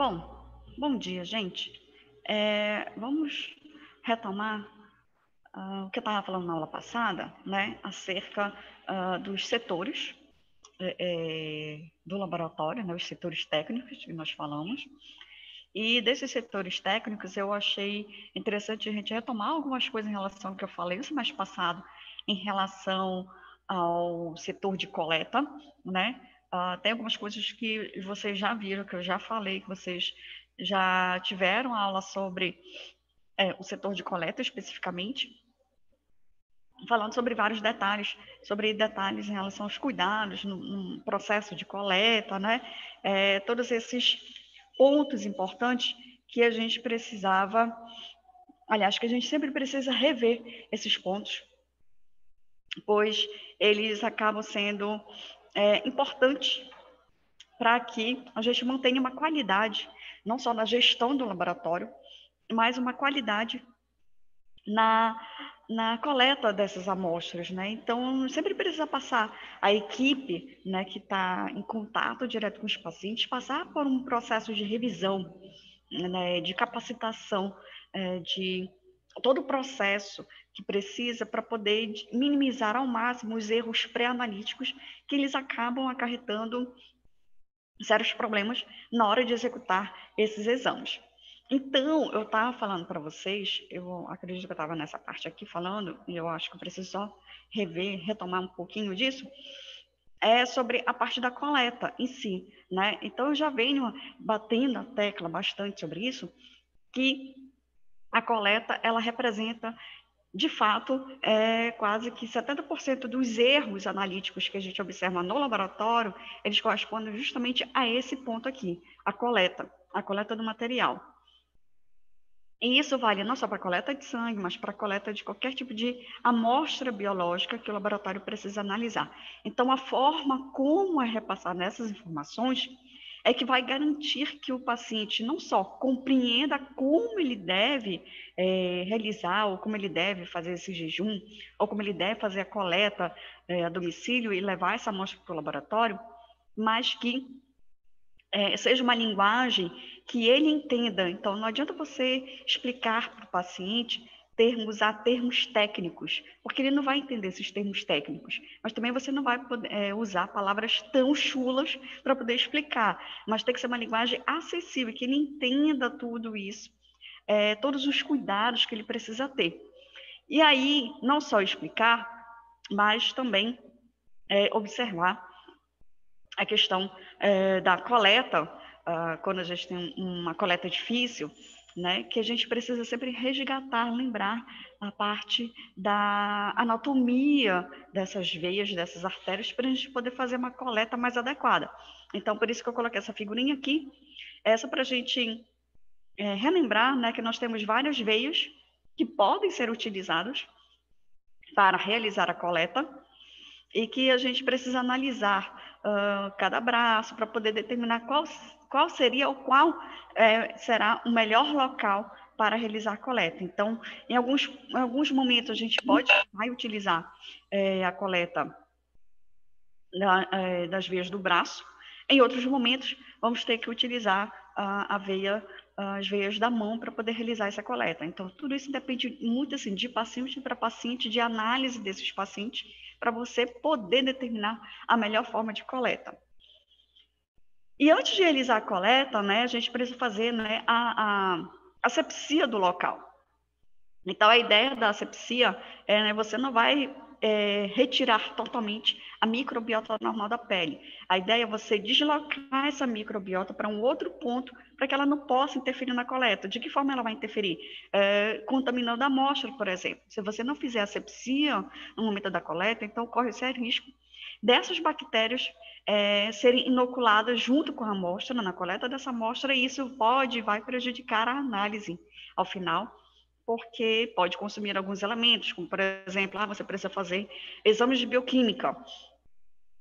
Bom, bom dia, gente. Vamos retomar o que eu estava falando na aula passada, né, acerca dos setores do laboratório, né, os setores técnicos que nós falamos. E desses setores técnicos, eu achei interessante a gente retomar algumas coisas em relação ao que eu falei no semestre passado, em relação ao setor de coleta, né? Tem algumas coisas que vocês já viram, que eu já falei, que vocês já tiveram aula sobre o setor de coleta especificamente, falando sobre vários detalhes, sobre detalhes em relação aos cuidados no processo de coleta, né? Todos esses pontos importantes que a gente precisava, aliás, que a gente sempre precisa rever esses pontos, pois eles acabam sendo importantes para que a gente mantenha uma qualidade, não só na gestão do laboratório, mas uma qualidade na coleta dessas amostras, né? Então, sempre precisa passar a equipe, né, que está em contato direto com os pacientes, passar por um processo de revisão, né, de capacitação, de todo o processo que precisa para poder minimizar ao máximo os erros pré-analíticos que eles acabam acarretando sérios problemas na hora de executar esses exames. Então, eu estava falando para vocês, eu acredito que eu estava nessa parte aqui falando, e eu acho que eu preciso só retomar um pouquinho disso, sobre a parte da coleta em si, né? Então, eu já venho batendo a tecla bastante sobre isso, que a coleta, ela representa, de fato, quase que 70% dos erros analíticos que a gente observa no laboratório, eles correspondem justamente a esse ponto aqui, a coleta do material. E isso vale não só para a coleta de sangue, mas para a coleta de qualquer tipo de amostra biológica que o laboratório precisa analisar. Então, a forma como é repassada essas informações é que vai garantir que o paciente não só compreenda como ele deve realizar, ou como ele deve fazer esse jejum, ou como ele deve fazer a coleta a domicílio e levar essa amostra para o laboratório, mas que seja uma linguagem que ele entenda. Então, não adianta você explicar para o paciente usar termos técnicos, porque ele não vai entender esses termos técnicos. Mas também você não vai poder, usar palavras tão chulas para poder explicar. Mas tem que ser uma linguagem acessível, que ele entenda tudo isso, todos os cuidados que ele precisa ter. E aí, não só explicar, mas também observar a questão da coleta, quando a gente tem uma coleta difícil, né, que a gente precisa sempre resgatar, lembrar a parte da anatomia dessas veias, dessas artérias, para a gente poder fazer uma coleta mais adequada. Então, por isso que eu coloquei essa figurinha aqui, essa para a gente relembrar, né, que nós temos várias veias que podem ser utilizadas para realizar a coleta, e que a gente precisa analisar cada braço para poder determinar qual seria ou qual será o melhor local para realizar a coleta. Então, em alguns momentos, a gente vai utilizar a coleta das veias do braço. Em outros momentos, vamos ter que utilizar as veias da mão para poder realizar essa coleta. Então, tudo isso depende muito assim, de paciente para paciente, de análise desses pacientes, para você poder determinar a melhor forma de coleta. E antes de realizar a coleta, né, a gente precisa fazer, né, a asepsia do local. Então, a ideia da asepsia é, né, você não vai retirar totalmente a microbiota normal da pele. A ideia é você deslocar essa microbiota para um outro ponto, para que ela não possa interferir na coleta. De que forma ela vai interferir? Contaminando a amostra, por exemplo. Se você não fizer asepsia no momento da coleta, então corre esse risco dessas bactérias serem inoculadas junto com a amostra, na coleta dessa amostra, e isso vai prejudicar a análise ao final, porque pode consumir alguns elementos, como, por exemplo, você precisa fazer exames de bioquímica.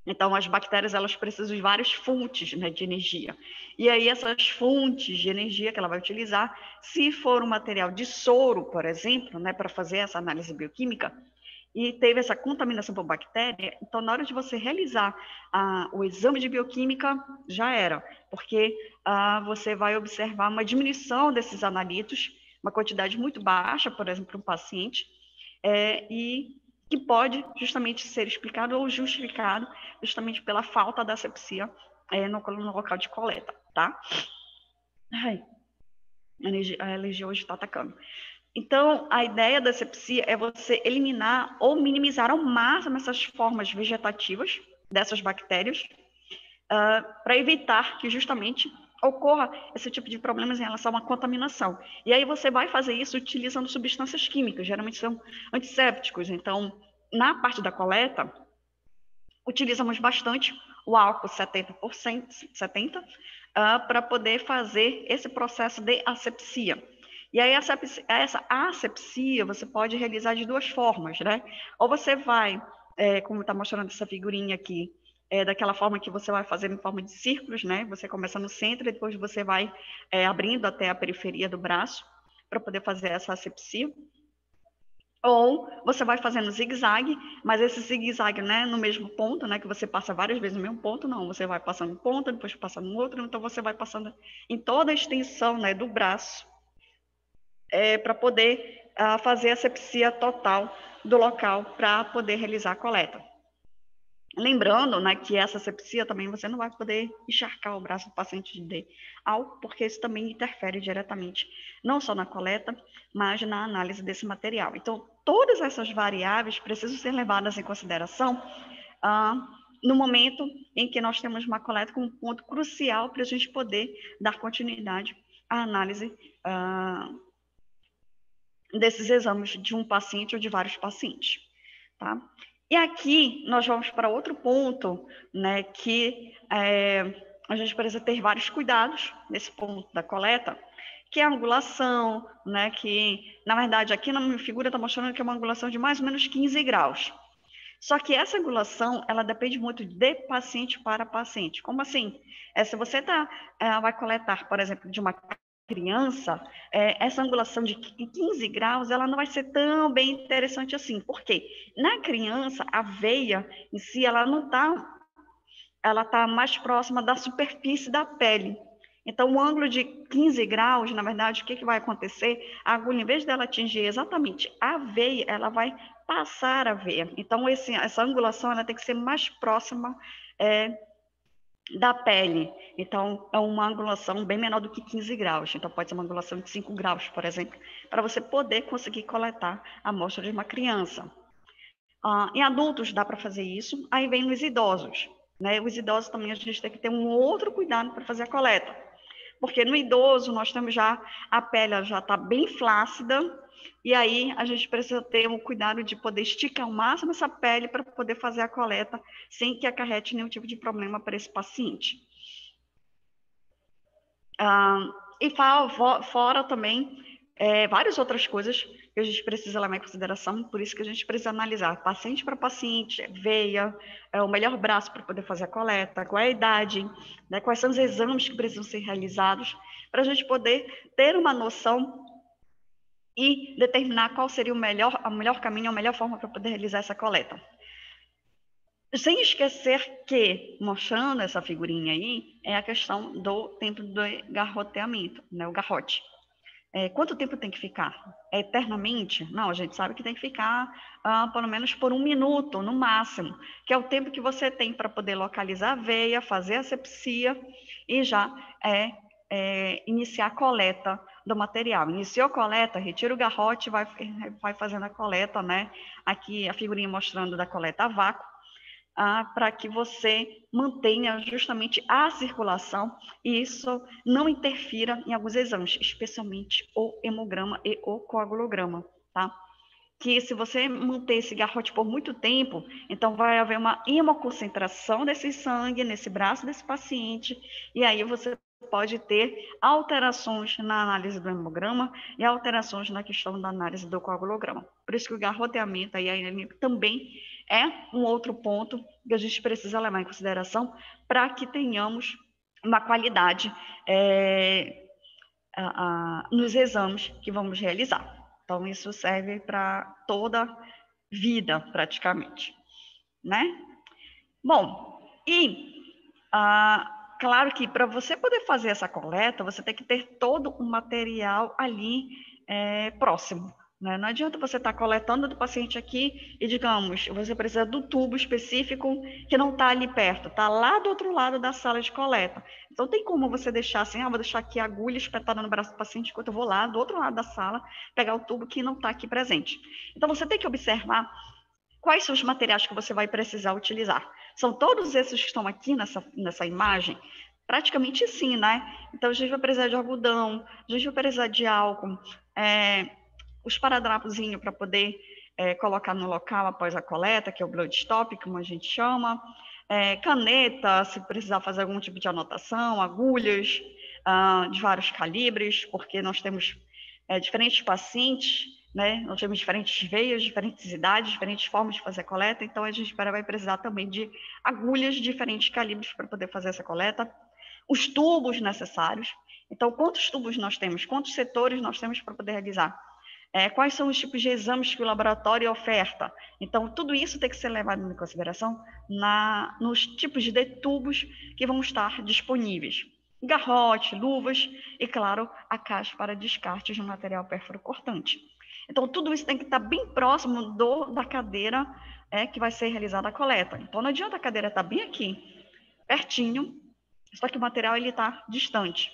Então, as bactérias, elas precisam de várias fontes, né, de energia. E aí, essas fontes de energia que ela vai utilizar, se for um material de soro, por exemplo, né, para fazer essa análise bioquímica, e teve essa contaminação por bactéria, então na hora de você realizar o exame de bioquímica, já era, porque você vai observar uma diminuição desses analitos, uma quantidade muito baixa, por exemplo, para um paciente, e que pode justamente ser explicado ou justificado justamente pela falta da asepsia no local de coleta, tá? Ai, a alergia hoje está atacando. Então, a ideia da asepsia é você eliminar ou minimizar ao máximo essas formas vegetativas dessas bactérias, para evitar que justamente ocorra esse tipo de problemas em relação a uma contaminação. E aí você vai fazer isso utilizando substâncias químicas, geralmente são antissépticos. Então, na parte da coleta, utilizamos bastante o álcool 70%, para poder fazer esse processo de asepsia. E aí, essa asepsia você pode realizar de duas formas, né? Ou você vai, como está mostrando essa figurinha aqui, daquela forma que você vai fazer em forma de círculos, né? Você começa no centro e depois você vai abrindo até a periferia do braço para poder fazer essa asepsia. Ou você vai fazendo zigue-zague, mas esse zigue-zague, né, no mesmo ponto, né, que você passa várias vezes no mesmo ponto, não, você vai passando um ponto, depois passa no outro, então você vai passando em toda a extensão, né, do braço, para poder fazer a asepsia total do local para poder realizar a coleta. Lembrando, né, que essa asepsia também você não vai poder encharcar o braço do paciente de álcool, porque isso também interfere diretamente, não só na coleta, mas na análise desse material. Então, todas essas variáveis precisam ser levadas em consideração no momento em que nós temos uma coleta como um ponto crucial para a gente poder dar continuidade à análise desses exames de um paciente ou de vários pacientes, tá? E aqui nós vamos para outro ponto, né, que a gente precisa ter vários cuidados nesse ponto da coleta, que é a angulação, né, que, na verdade, aqui na minha figura está mostrando que é uma angulação de mais ou menos 15 graus. Só que essa angulação, ela depende muito de paciente para paciente. Como assim? Se você vai coletar, por exemplo, de uma criança, essa angulação de 15 graus, ela não vai ser tão bem interessante assim. Por quê? Na criança, a veia em si, ela não está, ela está mais próxima da superfície da pele. Então, o ângulo de 15 graus, na verdade, o que vai acontecer? A agulha, em vez dela atingir exatamente a veia, ela vai passar a veia. Então, essa angulação, ela tem que ser mais próxima da pele. Então, é uma angulação bem menor do que 15 graus. Então, pode ser uma angulação de 5 graus, por exemplo, para você poder conseguir coletar a amostra de uma criança. Em adultos dá para fazer isso. Aí vem nos idosos, né? Os idosos também a gente tem que ter um outro cuidado para fazer a coleta. Porque no idoso nós temos já, a pele já está bem flácida, e aí a gente precisa ter um cuidado de poder esticar ao máximo essa pele para poder fazer a coleta sem que acarrete nenhum tipo de problema para esse paciente. E fora também várias outras coisas que a gente precisa levar em consideração, por isso que a gente precisa analisar paciente para paciente, veia, o melhor braço para poder fazer a coleta, qual é a idade, né, quais são os exames que precisam ser realizados, para a gente poder ter uma noção e determinar qual seria o melhor caminho, a melhor forma para poder realizar essa coleta. Sem esquecer que, mostrando essa figurinha aí, é a questão do tempo do garroteamento, né, o garrote. Quanto tempo tem que ficar? Eternamente? Não, a gente sabe que tem que ficar pelo menos por 1 minuto, no máximo, que é o tempo que você tem para poder localizar a veia, fazer a asepsia e já iniciar a coleta do material. Iniciou a coleta, retira o garrote, vai fazendo a coleta, né? Aqui a figurinha mostrando da coleta a vácuo, para que você mantenha justamente a circulação e isso não interfira em alguns exames, especialmente o hemograma e o coagulograma, tá? Que se você manter esse garrote por muito tempo, então vai haver uma hemoconcentração desse sangue nesse braço desse paciente, e aí você pode ter alterações na análise do hemograma e alterações na questão da análise do coagulograma. Por isso que o garroteamento aí também é um outro ponto que a gente precisa levar em consideração para que tenhamos uma qualidade nos exames que vamos realizar. Então, isso serve para toda vida, praticamente, né? Bom, e claro que para você poder fazer essa coleta, você tem que ter todo o material ali próximo, né? Não adianta você estar coletando do paciente aqui e, digamos, você precisa do tubo específico que não está ali perto, está lá do outro lado da sala de coleta. Então, tem como você deixar assim, vou deixar aqui a agulha espetada no braço do paciente enquanto eu vou lá do outro lado da sala pegar o tubo que não está aqui presente. Então, você tem que observar quais são os materiais que você vai precisar utilizar. São todos esses que estão aqui nessa imagem? Praticamente sim, né? Então, a gente vai precisar de algodão, a gente vai precisar de álcool, os paradrapozinhos para poder colocar no local após a coleta, que é o blood stop, como a gente chama, caneta, se precisar fazer algum tipo de anotação, agulhas de vários calibres, porque nós temos diferentes pacientes, né? Nós temos diferentes veias, diferentes idades, diferentes formas de fazer a coleta, então a gente vai precisar também de agulhas de diferentes calibres para poder fazer essa coleta, os tubos necessários. Então, quantos tubos nós temos? Quantos setores nós temos para poder realizar? Quais são os tipos de exames que o laboratório oferta? Então, tudo isso tem que ser levado em consideração nos tipos de tubos que vão estar disponíveis. Garrote, luvas e, claro, a caixa para descarte de material pérfuro cortante. Então, tudo isso tem que estar bem próximo da cadeira que vai ser realizada a coleta. Então, não adianta a cadeira estar bem aqui, pertinho, só que o material está distante.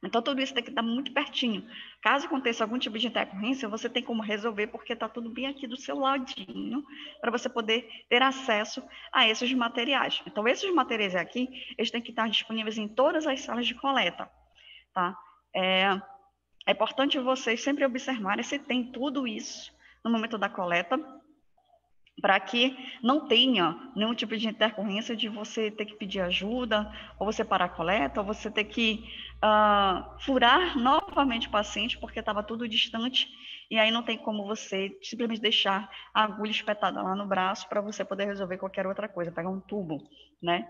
Então, tudo isso tem que estar muito pertinho. Caso aconteça algum tipo de intercorrência, você tem como resolver, porque está tudo bem aqui do seu ladinho, para você poder ter acesso a esses materiais. Então, esses materiais aqui, eles têm que estar disponíveis em todas as salas de coleta, tá? É importante vocês sempre observarem se tem tudo isso no momento da coleta, para que não tenha nenhum tipo de intercorrência de você ter que pedir ajuda, ou você parar a coleta, ou você ter que furar novamente o paciente, porque estava tudo distante, e aí não tem como você simplesmente deixar a agulha espetada lá no braço para você poder resolver qualquer outra coisa, pegar um tubo, né?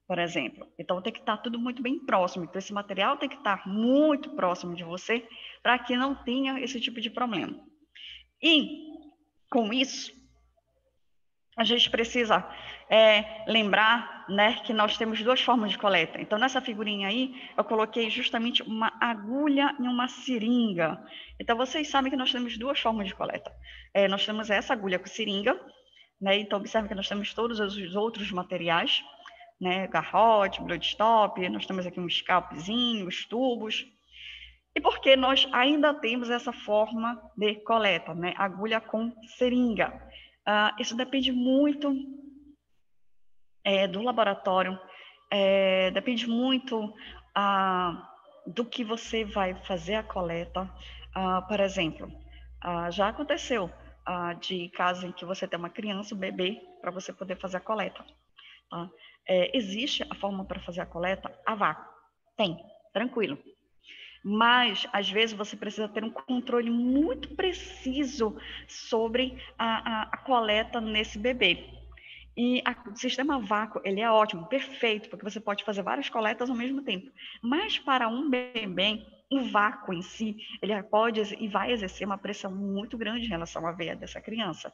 Por exemplo. Então, tem que estar tudo muito bem próximo. Então, esse material tem que estar muito próximo de você para que não tenha esse tipo de problema. E, com isso, a gente precisa lembrar, né, que nós temos duas formas de coleta. Então, nessa figurinha aí, eu coloquei justamente uma agulha e uma seringa. Então, vocês sabem que nós temos duas formas de coleta. Nós temos essa agulha com seringa, né? Então, observe que nós temos todos os outros materiais, né? Garrote, bloodstop, nós temos aqui um scalpzinho, os tubos. E por que nós ainda temos essa forma de coleta, né? Agulha com seringa. Isso depende muito do laboratório, depende muito do que você vai fazer a coleta. Por exemplo, já aconteceu de casos em que você tem uma criança, um bebê, para você poder fazer a coleta. Tá? Existe a forma para fazer a coleta a vácuo? Tem, tranquilo. Mas, às vezes, você precisa ter um controle muito preciso sobre a coleta nesse bebê. E o sistema vácuo, ele é ótimo, perfeito, porque você pode fazer várias coletas ao mesmo tempo. Mas, para um bebê, o vácuo em si, ele pode e vai exercer uma pressão muito grande em relação à veia dessa criança,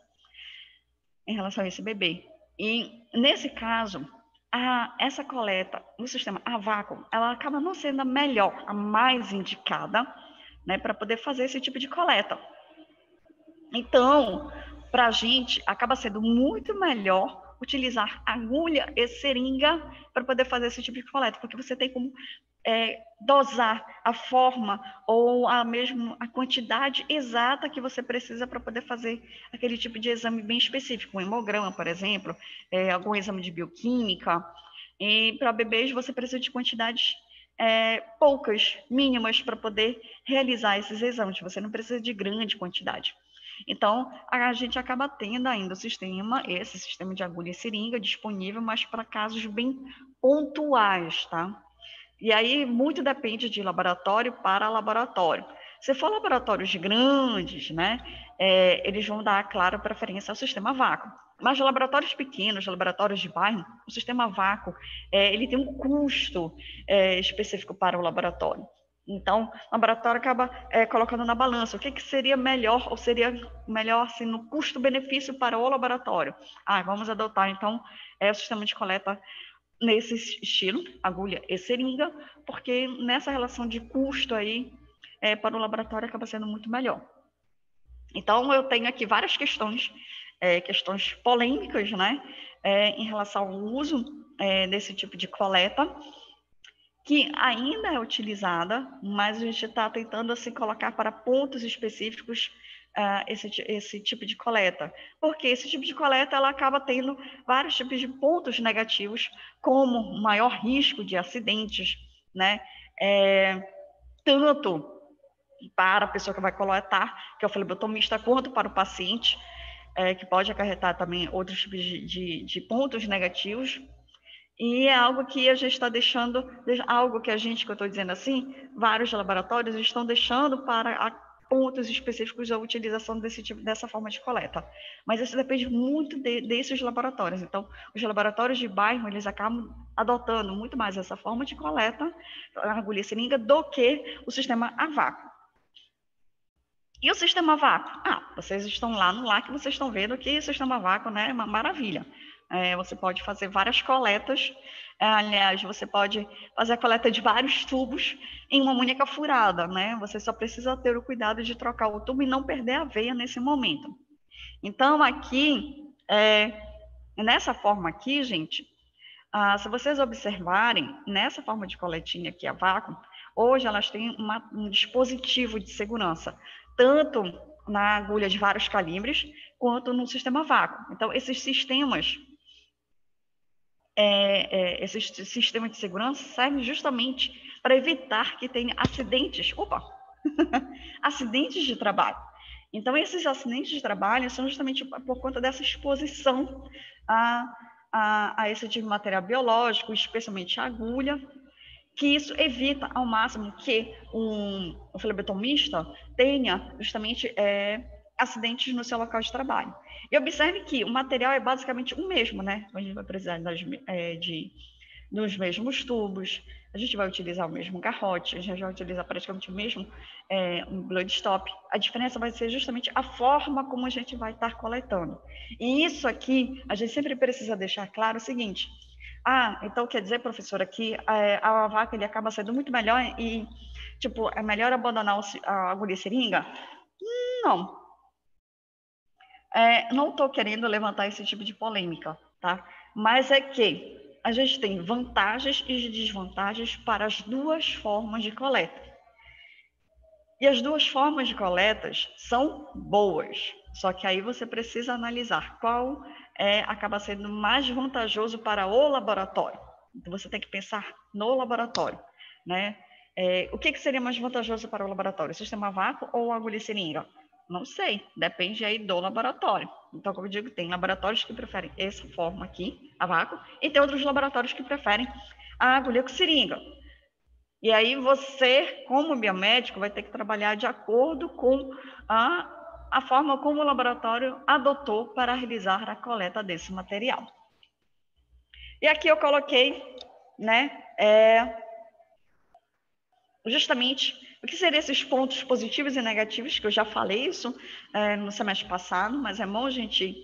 em relação a esse bebê. E, nesse caso, essa coleta no sistema a vácuo, ela acaba não sendo a melhor, a mais indicada, né, para poder fazer esse tipo de coleta. Então, para a gente, acaba sendo muito melhor utilizar agulha e seringa para poder fazer esse tipo de coleta, porque você tem como dosar a forma ou a quantidade exata que você precisa para poder fazer aquele tipo de exame bem específico, um hemograma, por exemplo, algum exame de bioquímica. E para bebês você precisa de quantidades poucas, mínimas, para poder realizar esses exames. Você não precisa de grande quantidade. Então, a gente acaba tendo ainda esse sistema de agulha e seringa disponível, mas para casos bem pontuais, tá? E aí, muito depende de laboratório para laboratório. Se for laboratórios grandes, né, eles vão dar, claro, preferência ao sistema vácuo. Mas laboratórios pequenos, laboratórios de bairro, o sistema vácuo, ele tem um custo específico para o laboratório. Então, o laboratório acaba colocando na balança o que seria melhor, ou seria melhor assim, no custo-benefício para o laboratório. Vamos adotar, então, o sistema de coleta nesse estilo, agulha e seringa, porque nessa relação de custo aí, para o laboratório acaba sendo muito melhor. Então, eu tenho aqui várias questões polêmicas, né, em relação ao uso desse tipo de coleta, que ainda é utilizada, mas a gente está tentando assim, colocar para pontos específicos esse tipo de coleta, porque esse tipo de coleta ela acaba tendo vários tipos de pontos negativos, como maior risco de acidentes, né? Tanto para a pessoa que vai coletar, que é o flebotomista, quanto para o paciente, que pode acarretar também outros tipos de pontos negativos. E é algo que a gente está deixando, algo que eu estou dizendo assim, vários laboratórios estão deixando para pontos específicos a utilização dessa forma de coleta. Mas isso depende muito desses laboratórios. Então, os laboratórios de bairro, eles acabam adotando muito mais essa forma de coleta, a agulha e seringa, do que o sistema a vácuo. E o sistema a vácuo? Vocês estão lá no LAC, vocês estão vendo que o sistema a vácuo, né, é uma maravilha. Você pode fazer várias coletas, aliás, você pode fazer a coleta de vários tubos em uma única furada, né? Você só precisa ter o cuidado de trocar o tubo e não perder a veia nesse momento. Então, aqui, nessa forma aqui, gente, se vocês observarem, nessa forma de coletinha aqui a vácuo, hoje elas têm um dispositivo de segurança, tanto na agulha de vários calibres, quanto no sistema a vácuo. Então, esses sistemas de segurança servem justamente para evitar que tenha acidentes, acidentes de trabalho. Então, esses acidentes de trabalho são justamente por conta dessa exposição a esse tipo de material biológico, especialmente a agulha, que isso evita ao máximo que o flebotomista tenha justamente acidentes no seu local de trabalho. E observe que o material é basicamente o mesmo, né? A gente vai precisar dos mesmos tubos, a gente vai utilizar o mesmo garrote, a gente vai utilizar praticamente o mesmo um blood stop. A diferença vai ser justamente a forma como a gente vai estar coletando. E isso aqui, a gente sempre precisa deixar claro o seguinte: então quer dizer, professora, que a vaca ele acaba sendo muito melhor e, tipo, é melhor abandonar a agulha e seringa? Não. Não estou querendo levantar esse tipo de polêmica, tá? Mas é que a gente tem vantagens e desvantagens para as duas formas de coleta. E as duas formas de coletas são boas, só que aí você precisa analisar qual acaba sendo mais vantajoso para o laboratório. Então, você tem que pensar no laboratório, né? O que seria mais vantajoso para o laboratório? Sistema a vácuo ou agulha e seringa? Não sei, depende aí do laboratório. Então, como eu digo, tem laboratórios que preferem essa forma aqui, a vácuo, e tem outros laboratórios que preferem a agulha com seringa. E aí você, como biomédico, vai ter que trabalhar de acordo com a forma como o laboratório adotou para realizar a coleta desse material. E aqui eu coloquei, né, justamente o que seriam esses pontos positivos e negativos, que eu já falei isso no semestre passado, mas é bom a gente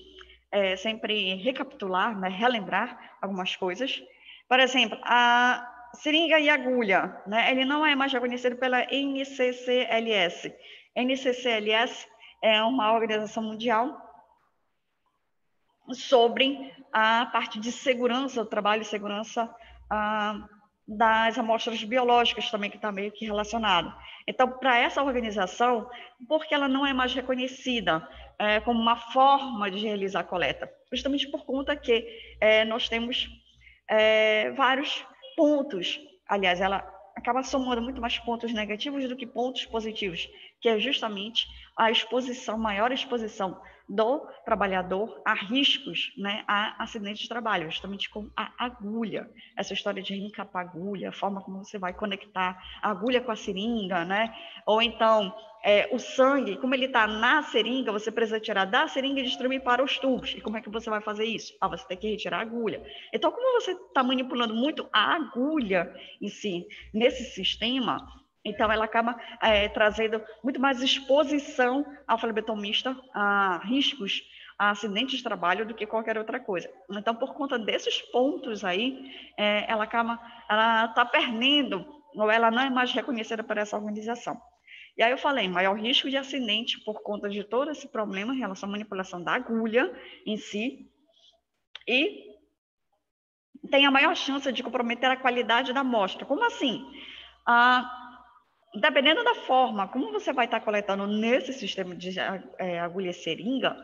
sempre recapitular, né, relembrar algumas coisas. Por exemplo, a seringa e agulha, né, ele não é mais reconhecido pela NCCLS. NCCLS é uma organização mundial sobre a parte de segurança do trabalho e segurança das amostras biológicas também, que está meio que relacionado. Então, para essa organização, por que ela não é mais reconhecida como uma forma de realizar a coleta? Justamente por conta que nós temos vários pontos. Aliás, ela acaba somando muito mais pontos negativos do que pontos positivos, que é justamente a exposição, maior exposição do trabalhador a riscos, né, a acidentes de trabalho, justamente com a agulha, essa história de encapar a agulha, a forma como você vai conectar a agulha com a seringa, né, ou então o sangue, como ele está na seringa, você precisa tirar da seringa e distribuir para os tubos. E como é que você vai fazer isso? Você tem que retirar a agulha. Então, como você está manipulando muito a agulha em si, nesse sistema, Então, ela acaba trazendo muito mais exposição ao flebetomista, a riscos, a acidentes de trabalho do que qualquer outra coisa. Então, por conta desses pontos aí, ela está perdendo, ou ela não é mais reconhecida por essa organização. E aí eu falei, maior risco de acidente por conta de todo esse problema em relação à manipulação da agulha em si, e tem a maior chance de comprometer a qualidade da amostra. Como assim? Dependendo da forma como você vai estar coletando nesse sistema de agulha seringa,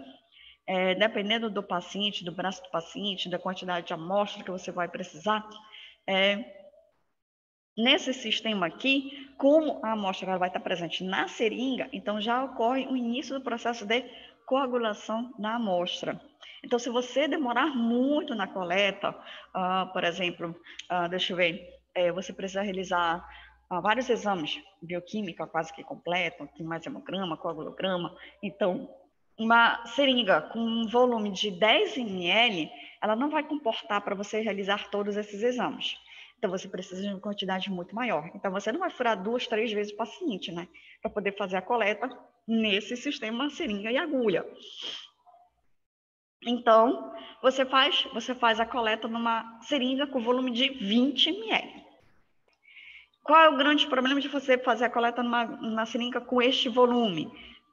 dependendo do paciente, do braço do paciente, da quantidade de amostra que você vai precisar, nesse sistema aqui, como a amostra vai estar presente na seringa, então já ocorre o início do processo de coagulação da amostra. Então, se você demorar muito na coleta, por exemplo, deixa eu ver, você precisa realizar vários exames, bioquímica quase que completa, tem mais hemograma, coagulograma. Então, uma seringa com um volume de 10 ml, ela não vai comportar para você realizar todos esses exames. Então, você precisa de uma quantidade muito maior. Então, você não vai furar 2, 3 vezes o paciente, né? Para poder fazer a coleta nesse sistema seringa e agulha. Então, você faz a coleta numa seringa com volume de 20 ml. Qual é o grande problema de você fazer a coleta numa seringa com este volume?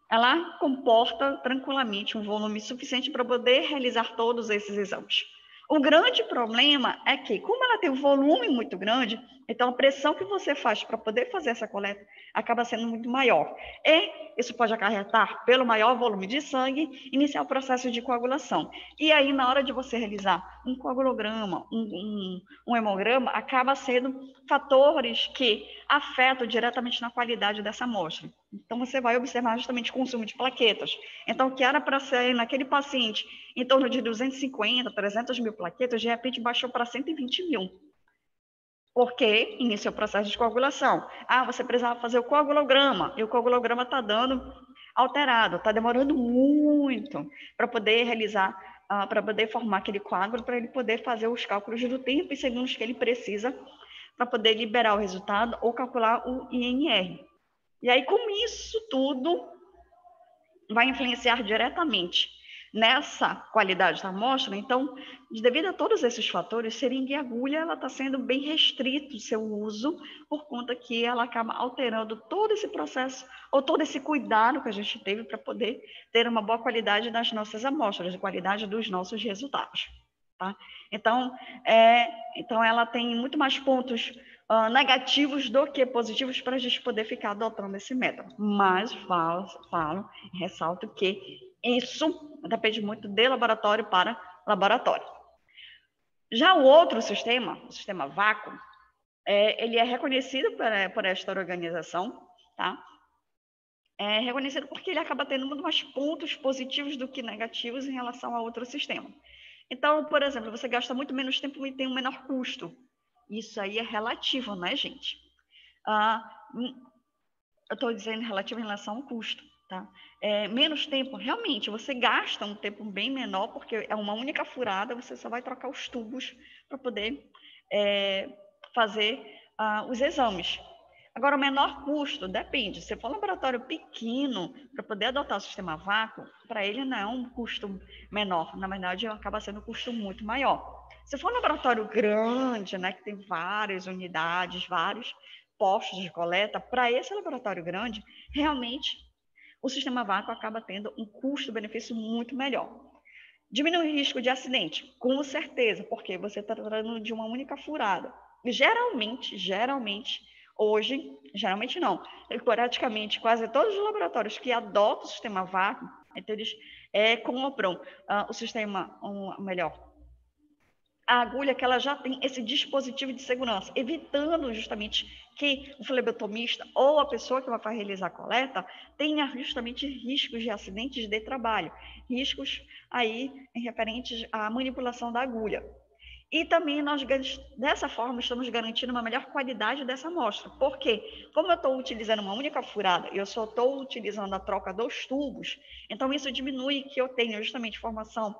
Ela comporta tranquilamente um volume suficiente para poder realizar todos esses exames. O grande problema é que, como ela tem um volume muito grande, então a pressão que você faz para poder fazer essa coleta acaba sendo muito maior. E isso pode acarretar, pelo maior volume de sangue, iniciar o processo de coagulação. E aí, na hora de você realizar um coagulograma, um hemograma, acaba sendo fatores que afetam diretamente na qualidade dessa amostra. Então, você vai observar justamente o consumo de plaquetas. Então, o que era para ser naquele paciente em torno de 250, 300 mil plaquetas, de repente baixou para 120 mil. Porque iniciou o processo de coagulação. Você precisava fazer o coagulograma, e o coagulograma está dando alterado, está demorando muito para poder realizar, para poder formar aquele coágulo, para ele poder fazer os cálculos do tempo e segundos que ele precisa para poder liberar o resultado ou calcular o INR. E aí, como isso tudo vai influenciar diretamente nessa qualidade da amostra, então, devido a todos esses fatores, seringa e agulha, ela está sendo bem restrito o seu uso, por conta que ela acaba alterando todo esse processo, ou todo esse cuidado que a gente teve para poder ter uma boa qualidade das nossas amostras, a qualidade dos nossos resultados. Tá? Então, ela tem muito mais pontos negativos do que positivos para a gente poder ficar adotando esse método. Mas ressalto que isso depende muito de laboratório para laboratório. Já o outro sistema, o sistema vácuo, ele é reconhecido por esta organização, tá? É reconhecido porque ele acaba tendo muito mais pontos positivos do que negativos em relação a outro sistema. Então, por exemplo, você gasta muito menos tempo e tem um menor custo. Isso aí é relativo, né, gente? Eu estou dizendo relativo em relação ao custo, tá? Menos tempo, realmente, você gasta um tempo bem menor, porque é uma única furada, você só vai trocar os tubos para poder fazer os exames. Agora, o menor custo, depende. Se for um laboratório pequeno, para poder adotar o sistema vácuo, para ele não é um custo menor. Na verdade, acaba sendo um custo muito maior. Se for um laboratório grande, né, que tem várias unidades, vários postos de coleta, para esse laboratório grande, realmente, o sistema vácuo acaba tendo um custo-benefício muito melhor. Diminui o risco de acidente, com certeza, porque você está tratando de uma única furada. Geralmente, hoje, geralmente não, praticamente quase todos os laboratórios que adotam o sistema vácuo, então eles compram o sistema, melhor, a agulha que ela já tem esse dispositivo de segurança, evitando justamente que o flebotomista ou a pessoa que vai realizar a coleta tenha justamente riscos de acidentes de trabalho, riscos aí referentes à manipulação da agulha. E também nós, dessa forma, estamos garantindo uma melhor qualidade dessa amostra. Por quê? Como eu estou utilizando uma única furada e eu só estou utilizando a troca dos tubos, então isso diminui que eu tenha justamente formação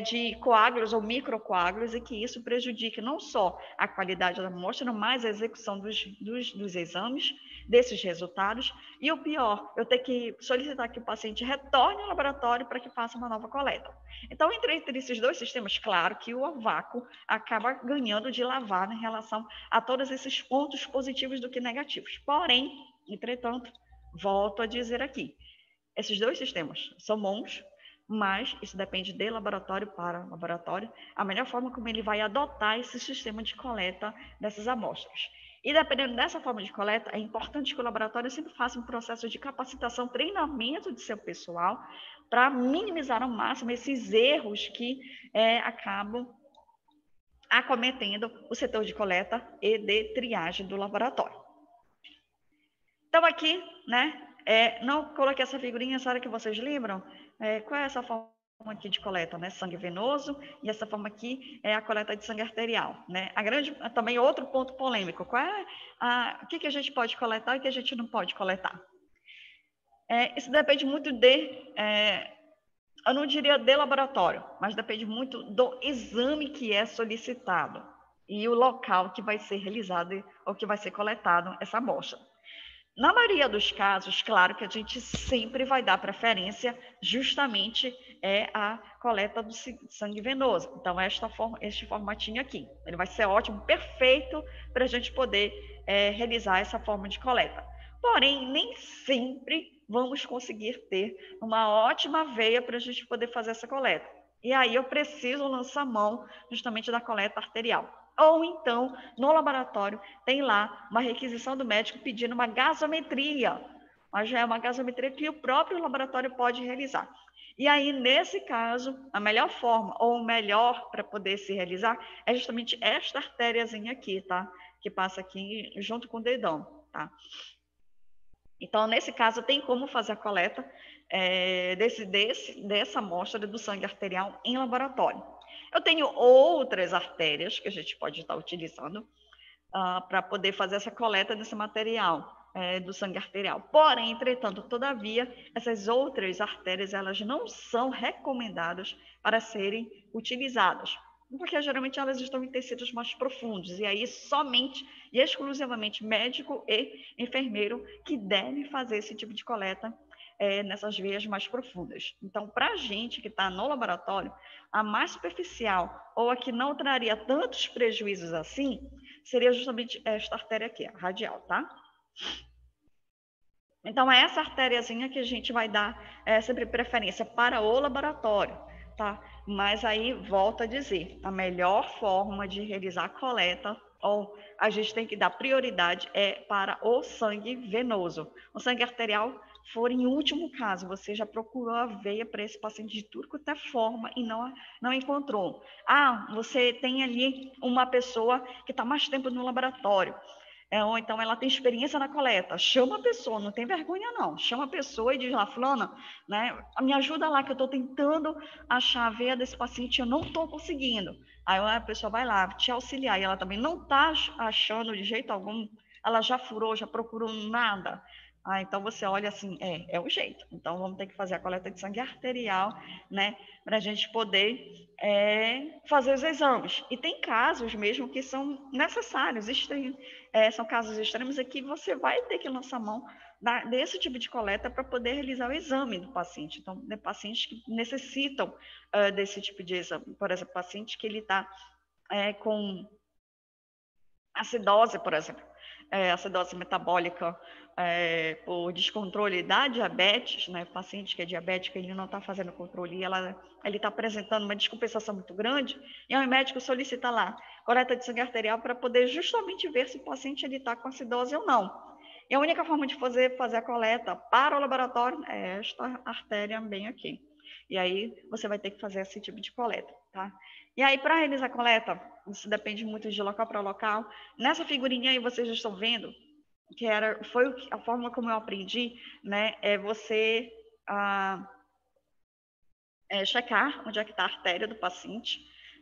de coágulos ou microcoágulos e que isso prejudique não só a qualidade da amostra, mas a execução dos exames, desses resultados, e o pior, eu ter que solicitar que o paciente retorne ao laboratório para que faça uma nova coleta. Então, entre esses dois sistemas, claro que o vácuo acaba ganhando de lavada em relação a todos esses pontos positivos do que negativos. Porém, entretanto, volto a dizer aqui, esses dois sistemas são bons, mas isso depende de laboratório para laboratório, a melhor forma como ele vai adotar esse sistema de coleta dessas amostras. E dependendo dessa forma de coleta, é importante que o laboratório sempre faça um processo de capacitação, treinamento de seu pessoal, para minimizar ao máximo esses erros que acabam acometendo o setor de coleta e de triagem do laboratório. Então, aqui, né, não coloquei essa figurinha, será que vocês lembram? Qual é essa forma aqui de coleta, né? Sangue venoso, e essa forma aqui é a coleta de sangue arterial, né? Também outro ponto polêmico, o que a gente pode coletar e o que a gente não pode coletar? Isso depende muito eu não diria de laboratório, mas depende muito do exame que é solicitado e o local que vai ser realizado ou que vai ser coletado essa amostra. Na maioria dos casos, claro que a gente sempre vai dar preferência justamente a coleta do sangue venoso. Então, este formatinho aqui, ele vai ser ótimo, perfeito para a gente poder realizar essa forma de coleta. Porém, nem sempre vamos conseguir ter uma ótima veia para a gente poder fazer essa coleta. E aí eu preciso lançar mão justamente da coleta arterial. Ou então, no laboratório, tem lá uma requisição do médico pedindo uma gasometria, mas já é uma gasometria que o próprio laboratório pode realizar. E aí, nesse caso, a melhor forma, ou o melhor para poder se realizar, é justamente esta artériazinha aqui, tá? Que passa aqui junto com o dedão, tá? Então, nesse caso, tem como fazer a coleta dessa amostra do sangue arterial em laboratório. Eu tenho outras artérias que a gente pode estar utilizando para poder fazer essa coleta desse material do sangue arterial. Porém, entretanto, todavia, essas outras artérias, elas não são recomendadas para serem utilizadas, porque geralmente elas estão em tecidos mais profundos, e aí somente e exclusivamente médico e enfermeiro que devem fazer esse tipo de coleta nessas veias mais profundas. Então, para a gente que está no laboratório, a mais superficial ou a que não traria tantos prejuízos assim, seria justamente esta artéria aqui, a radial, tá? Então, é essa artériazinha que a gente vai dar sempre preferência para o laboratório, tá? Mas aí, volto a dizer, a melhor forma de realizar a coleta, ou a gente tem que dar prioridade, para o sangue venoso. O sangue arterial for em último caso, você já procurou a veia para esse paciente de tudo quanto é forma e não encontrou. Você tem ali uma pessoa que está mais tempo no laboratório, ou então ela tem experiência na coleta, chama a pessoa, não tem vergonha não, chama a pessoa e diz lá, fulana, né, me ajuda lá que eu estou tentando achar a veia desse paciente, eu não estou conseguindo. Aí a pessoa vai lá te auxiliar, e ela também não está achando de jeito algum, ela já furou, já procurou nada. Então você olha assim, é o jeito. Então vamos ter que fazer a coleta de sangue arterial, né, para a gente poder fazer os exames. E tem casos mesmo que são necessários, são casos extremos em que você vai ter que lançar mão desse tipo de coleta para poder realizar o exame do paciente. Então, de pacientes que necessitam desse tipo de exame. Por exemplo, paciente que ele está com acidose, por exemplo, acidose metabólica por descontrole da diabetes, né? O paciente que é diabético, ele não está fazendo controle, ele está apresentando uma descompensação muito grande, e aí o médico solicita lá coleta de sangue arterial para poder justamente ver se o paciente está com acidose ou não. E a única forma de fazer a coleta para o laboratório é esta artéria bem aqui. E aí você vai ter que fazer esse tipo de coleta, tá? E aí, para realizar a coleta, isso depende muito de local para local. Nessa figurinha aí, vocês já estão vendo, que foi a forma como eu aprendi, né? É você checar onde é que está a artéria do paciente,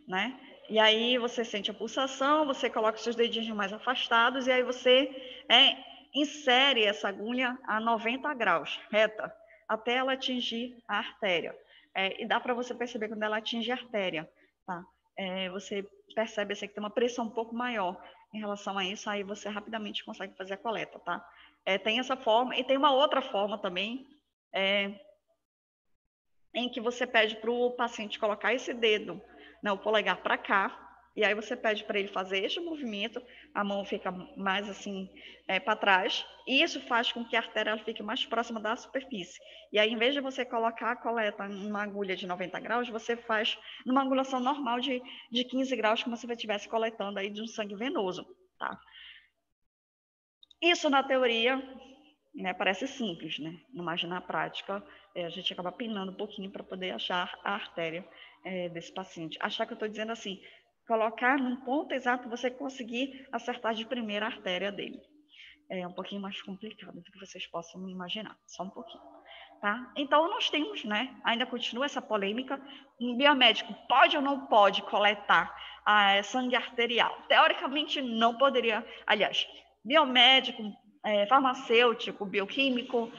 né? E aí você sente a pulsação, você coloca os seus dedinhos mais afastados, e aí você insere essa agulha a 90 graus, reta, até ela atingir a artéria. E dá para você perceber quando ela atinge a artéria, tá? Você percebe assim, que tem uma pressão um pouco maior em relação a isso, aí você rapidamente consegue fazer a coleta, tá? Tem essa forma, e tem uma outra forma também, em que você pede para o paciente colocar esse dedo, né, o polegar para cá, e aí você pede para ele fazer este movimento, a mão fica mais assim para trás, e isso faz com que a artéria fique mais próxima da superfície. E aí, em vez de você colocar a coleta numa agulha de 90 graus, você faz numa angulação normal de 15 graus, como se você estivesse coletando aí de um sangue venoso, tá? Isso na teoria, né, parece simples, né? Mas na prática, a gente acaba pinando um pouquinho para poder achar a artéria desse paciente. Achar que eu estou dizendo assim, colocar num ponto exato, você conseguir acertar de primeira a artéria dele. É um pouquinho mais complicado do que vocês possam imaginar, só um pouquinho. Tá? Então, nós temos, né, ainda continua essa polêmica, um biomédico pode ou não pode coletar sangue arterial? Teoricamente, não poderia, aliás, biomédico, farmacêutico, bioquímico,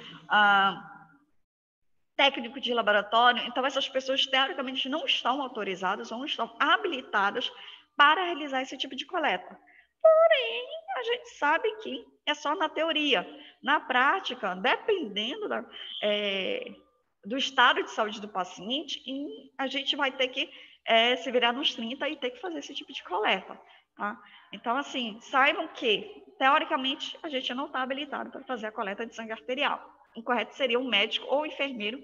técnico de laboratório, então essas pessoas teoricamente não estão autorizadas ou não estão habilitadas para realizar esse tipo de coleta. Porém, a gente sabe que é só na teoria. Na prática, dependendo do estado de saúde do paciente, a gente vai ter que se virar nos 30 e ter que fazer esse tipo de coleta. Tá? Então, assim, saibam que, teoricamente, a gente não está habilitado para fazer a coleta de sangue arterial. O correto seria um médico ou um enfermeiro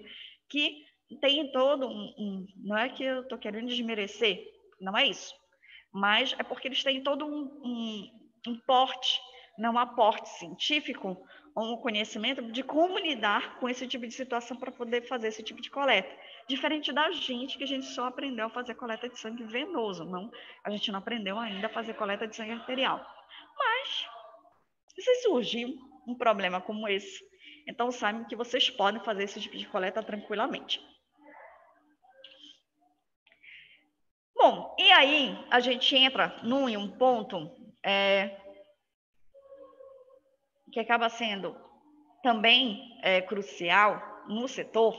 que tem todo não é que eu estou querendo desmerecer, não é isso, mas é porque eles têm todo um porte, um aporte científico, um conhecimento de como lidar com esse tipo de situação para poder fazer esse tipo de coleta. Diferente da gente, que a gente só aprendeu a fazer coleta de sangue venoso, a gente não aprendeu ainda a fazer coleta de sangue arterial. Mas, se surgir um problema como esse, então saibam que vocês podem fazer esse tipo de coleta tranquilamente. Bom, e aí a gente entra em um ponto que acaba sendo também crucial no setor,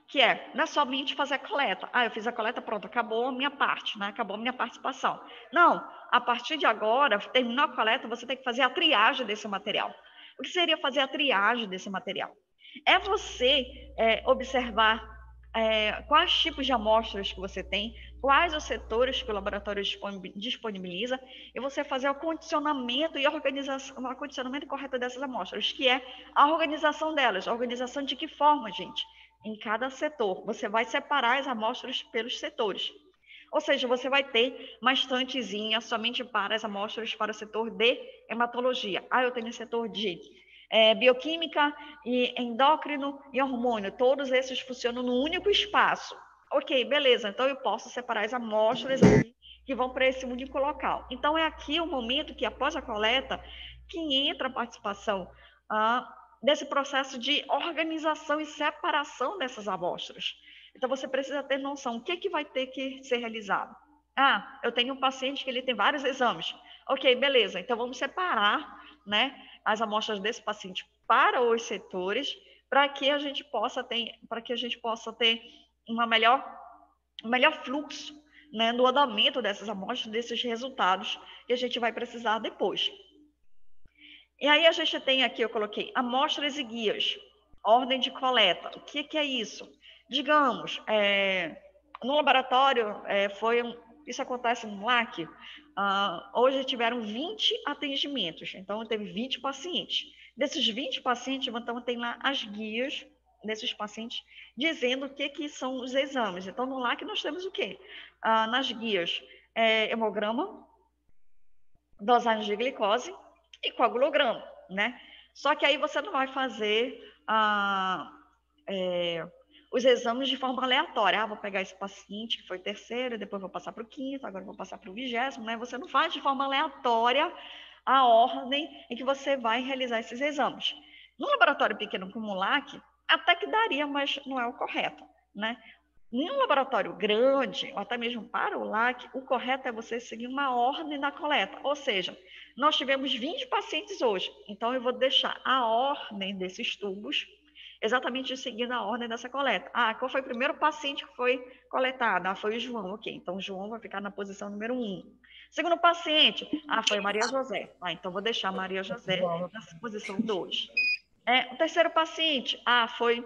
que não é somente fazer a coleta. Eu fiz a coleta, pronto, acabou a minha parte, né? Acabou a minha participação. Não, a partir de agora, terminou a coleta, você tem que fazer a triagem desse material. O que seria fazer a triagem desse material? É você observar quais tipos de amostras que você tem, quais os setores que o laboratório disponibiliza, e você fazer o condicionamento e organização, o condicionamento correto dessas amostras, que é a organização delas. A organização de que forma, gente? Em cada setor. Você vai separar as amostras pelos setores. Ou seja, você vai ter uma estantezinha somente para as amostras para o setor de hematologia. Eu tenho setor de bioquímica, e endócrino e hormônio. Todos esses funcionam num único espaço. Ok, beleza. Então, eu posso separar as amostras aqui que vão para esse único local. Então, é aqui o momento que, após a coleta, que entra a participação desse processo de organização e separação dessas amostras. Então, você precisa ter noção, o que vai ter que ser realizado? Eu tenho um paciente que ele tem vários exames. Ok, beleza, então vamos separar, né, as amostras desse paciente para os setores, para que a gente possa ter um melhor fluxo, né, no andamento dessas amostras, desses resultados que a gente vai precisar depois. E aí a gente tem aqui, eu coloquei amostras e guias, ordem de coleta. O que é isso? Digamos, no laboratório, isso acontece no LAC, hoje tiveram 20 atendimentos, então teve 20 pacientes. Desses 20 pacientes, então tem lá as guias desses pacientes, dizendo o que são os exames. Então, no LAC nós temos o quê? Nas guias, hemograma, dosagem de glicose e coagulograma, né? Só que aí você não vai fazer os exames de forma aleatória. Vou pegar esse paciente que foi terceiro, depois vou passar para o quinto, agora vou passar para o 20º, né? Você não faz de forma aleatória a ordem em que você vai realizar esses exames. No laboratório pequeno como o LAC, até que daria, mas não é o correto, né? Em um laboratório grande, ou até mesmo para o LAC, o correto é você seguir uma ordem da coleta. Ou seja, nós tivemos 20 pacientes hoje, então eu vou deixar a ordem desses tubos exatamente seguindo a ordem dessa coleta. Ah, qual foi o primeiro paciente que foi coletado? Ah, foi o João, ok. Então, o João vai ficar na posição número 1. Segundo paciente, ah, foi Maria José. Ah, então vou deixar Maria José na posição 2. O terceiro paciente, ah, foi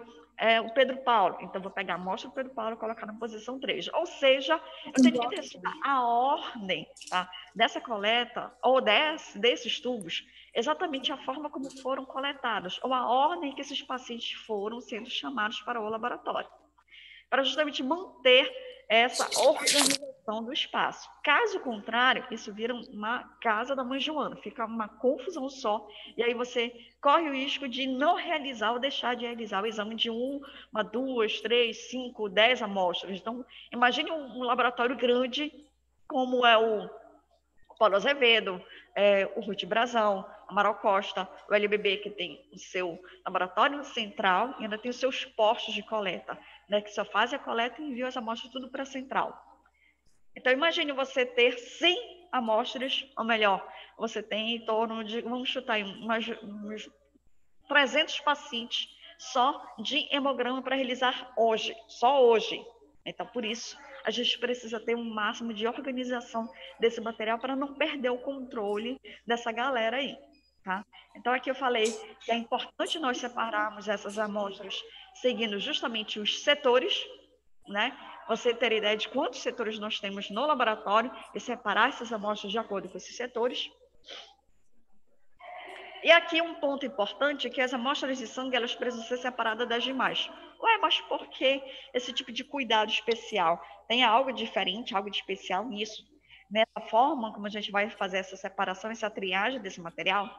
o Pedro Paulo. Então, vou pegar a amostra do Pedro Paulo e colocar na posição 3. Ou seja, eu tenho que testar a ordem, tá, dessa coleta, ou desses tubos, exatamente a forma como foram coletados, ou a ordem que esses pacientes foram sendo chamados para o laboratório, para justamente manter essa organização do espaço. Caso contrário, isso vira uma casa da mãe Joana, fica uma confusão só, e aí você corre o risco de não realizar ou deixar de realizar o exame de uma, duas, três, 5, 10 amostras. Então, imagine um laboratório grande, como é o Paulo Azevedo, o Ruth Brazão, Amaral Costa, o LBB, que tem o seu laboratório central e ainda tem os seus postos de coleta, né, que só fazem a coleta e enviam as amostras tudo para a central. Então, imagine você ter 100 amostras, ou melhor, você tem em torno de, vamos chutar aí, uns 300 pacientes só de hemograma para realizar hoje, só hoje. Então, por isso, a gente precisa ter um máximo de organização desse material para não perder o controle dessa galera aí, tá? Então, aqui eu falei que é importante nós separarmos essas amostras seguindo justamente os setores, né? Você ter ideia de quantos setores nós temos no laboratório e separar essas amostras de acordo com esses setores. E aqui um ponto importante é que as amostras de sangue elas precisam ser separadas das demais. Ué, mas por que esse tipo de cuidado especial? Tem algo diferente, algo de especial nisso? Nessa forma como a gente vai fazer essa separação, essa triagem desse material?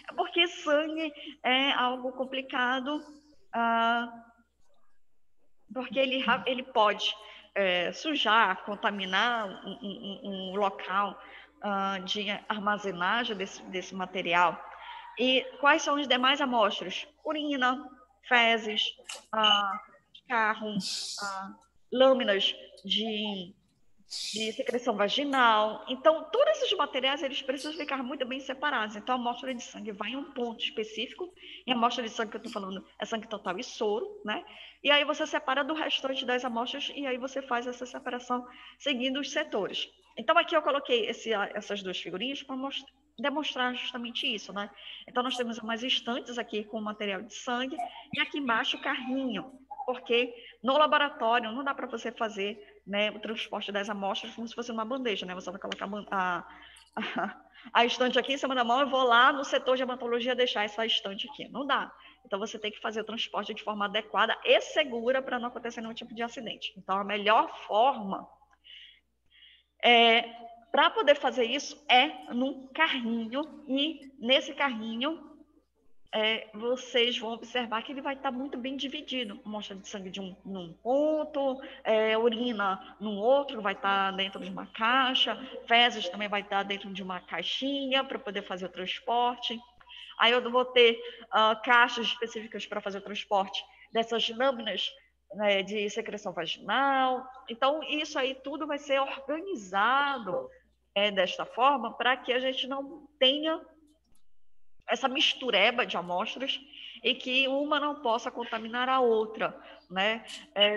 É porque sangue é algo complicado, porque ele pode sujar, contaminar um local de armazenagem desse material. E quais são as demais amostras? Urina, fezes, carro, lâminas de secreção vaginal. Então, todos esses materiais eles precisam ficar muito bem separados. Então, a amostra de sangue vai em um ponto específico, e a amostra de sangue que eu estou falando é sangue total e soro, né? E aí você separa do restante das amostras, e aí você faz essa separação seguindo os setores. Então, aqui eu coloquei essas duas figurinhas para demonstrar justamente isso, né? Então, nós temos umas estantes aqui com material de sangue, e aqui embaixo o carrinho, porque no laboratório não dá para você fazer, né, o transporte das amostras como se fosse uma bandeja, né? Você vai colocar a estante aqui em cima da mão, eu vou lá no setor de hematologia deixar essa estante aqui. Não dá. Então, você tem que fazer o transporte de forma adequada e segura para não acontecer nenhum tipo de acidente. Então, a melhor forma para poder fazer isso é num carrinho, e nesse carrinho vocês vão observar que ele vai estar muito bem dividido. Amostra de sangue num ponto, urina num outro, vai estar dentro de uma caixa, fezes também vai estar dentro de uma caixinha para poder fazer o transporte. Aí eu vou ter caixas específicas para fazer o transporte dessas lâminas, né, de secreção vaginal. Então, isso aí tudo vai ser organizado desta forma para que a gente não tenha essa mistureba de amostras e que uma não possa contaminar a outra, né,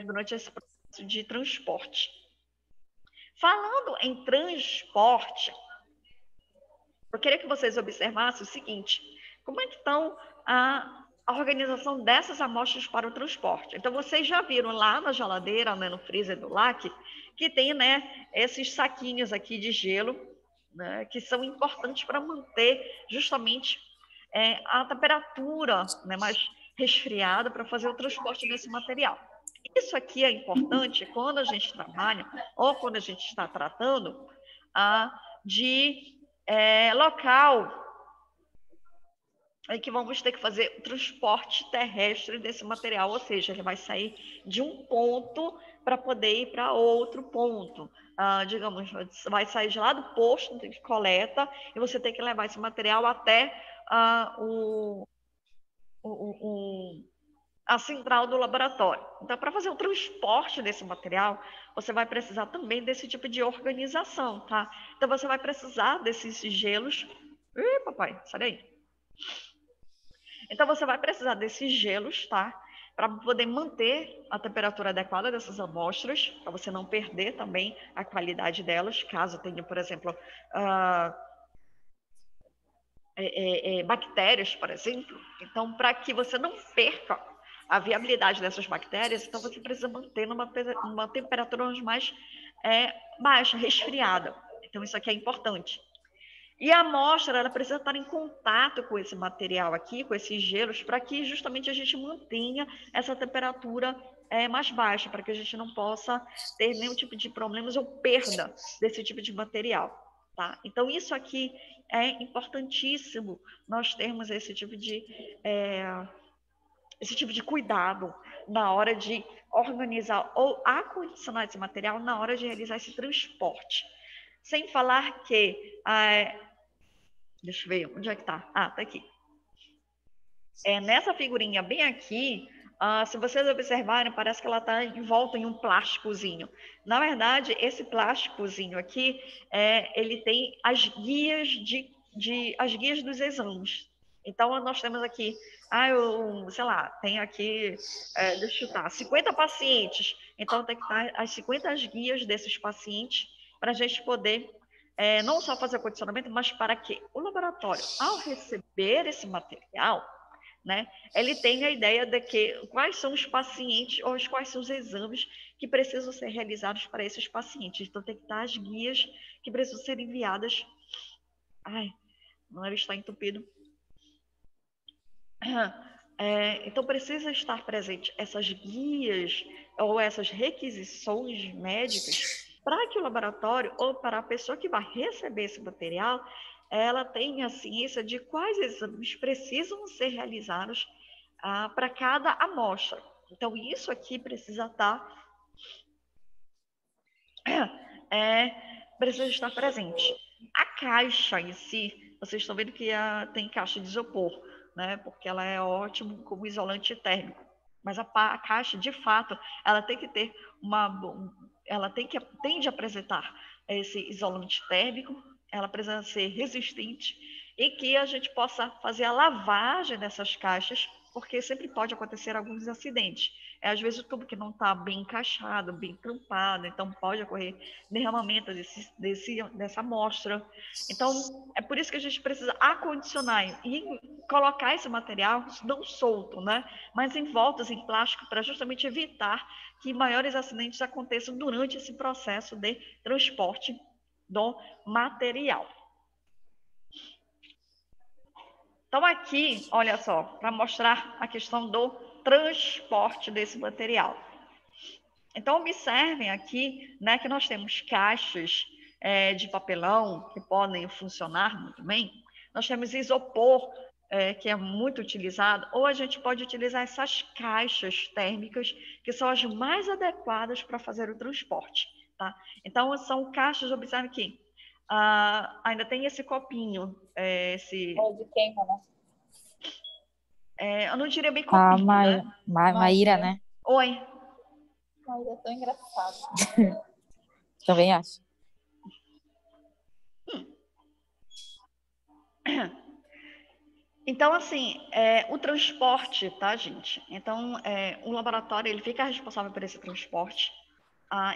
durante esse processo de transporte. Falando em transporte, eu queria que vocês observassem o seguinte: como é que estão a organização dessas amostras para o transporte? Então, vocês já viram lá na geladeira, né, no freezer do LAC, que tem, né, esses saquinhos aqui de gelo, né, que são importantes para manter justamente a temperatura, né, mais resfriada para fazer o transporte desse material. Isso aqui é importante quando a gente trabalha ou quando a gente está tratando de local em que vamos ter que fazer o transporte terrestre desse material, ou seja, ele vai sair de um ponto para poder ir para outro ponto. Digamos, vai sair de lá do posto de coleta e você tem que levar esse material até a central do laboratório. Então, para fazer o transporte desse material, você vai precisar também desse tipo de organização, tá? Então, você vai precisar desses gelos. Ih, papai, sai daí. Então, você vai precisar desses gelos, tá? para poder manter a temperatura adequada dessas amostras, para você não perder também a qualidade delas, caso tenha, por exemplo, bactérias, por exemplo. Então, para que você não perca a viabilidade dessas bactérias, então você precisa manter numa temperatura mais baixa, resfriada. Então, isso aqui é importante. E a amostra, ela precisa estar em contato com esse material aqui, com esses gelos, para que justamente a gente mantenha essa temperatura mais baixa, para que a gente não possa ter nenhum tipo de problemas ou perda desse tipo de material, tá? Então, isso aqui é importantíssimo, nós termos esse tipo de cuidado na hora de organizar ou acondicionar esse material na hora de realizar esse transporte. Sem falar que deixa eu ver, onde é que tá? Ah, tá aqui. Nessa figurinha bem aqui, se vocês observarem, parece que ela está envolta em um plásticozinho. Na verdade, esse plásticozinho aqui, ele tem as guias as guias dos exames. Então, nós temos aqui, sei lá, tem aqui, deixa eu chutar, 50 pacientes. Então, tem que estar as 50 guias desses pacientes para a gente poder não só fazer o condicionamento, mas para que o laboratório, ao receber esse material, né, ele tem a ideia de que quais são os pacientes ou quais são os exames que precisam ser realizados para esses pacientes. Então, tem que estar as guias que precisam ser enviadas. Ai, o nariz está entupido. Então, precisa estar presente essas guias ou essas requisições médicas para que o laboratório ou para a pessoa que vai receber esse material, ela tenha ciência de quais exames precisam ser realizados para cada amostra. Então, isso aqui precisa precisa estar presente. A caixa em si, vocês estão vendo que tem caixa de isopor, né? Porque ela é ótima como isolante térmico. Mas a caixa, de fato, ela tem que ter ela tende a apresentar esse isolante térmico, ela precisa ser resistente e que a gente possa fazer a lavagem dessas caixas, porque sempre pode acontecer alguns acidentes. Às vezes o tubo que não está bem encaixado, bem tampado, então pode ocorrer derramamento dessa amostra. Então, é por isso que a gente precisa acondicionar e colocar esse material não solto, né? Mas em voltas em plástico, para justamente evitar que maiores acidentes aconteçam durante esse processo de transporte do material. Então, aqui, olha só, para mostrar a questão do transporte desse material. Então, observem aqui, né, que nós temos caixas de papelão que podem funcionar muito bem. Nós temos isopor, que é muito utilizado, ou a gente pode utilizar essas caixas térmicas, que são as mais adequadas para fazer o transporte, tá? Então, são caixas, observe aqui, ainda tem esse copinho, esse... de queima, né? eu não diria bem copinho, né? Maíra, né? Oi. Maíra é tão engraçado. Também acho. Então, assim, o transporte, tá, gente? Então, o laboratório, ele fica responsável por esse transporte,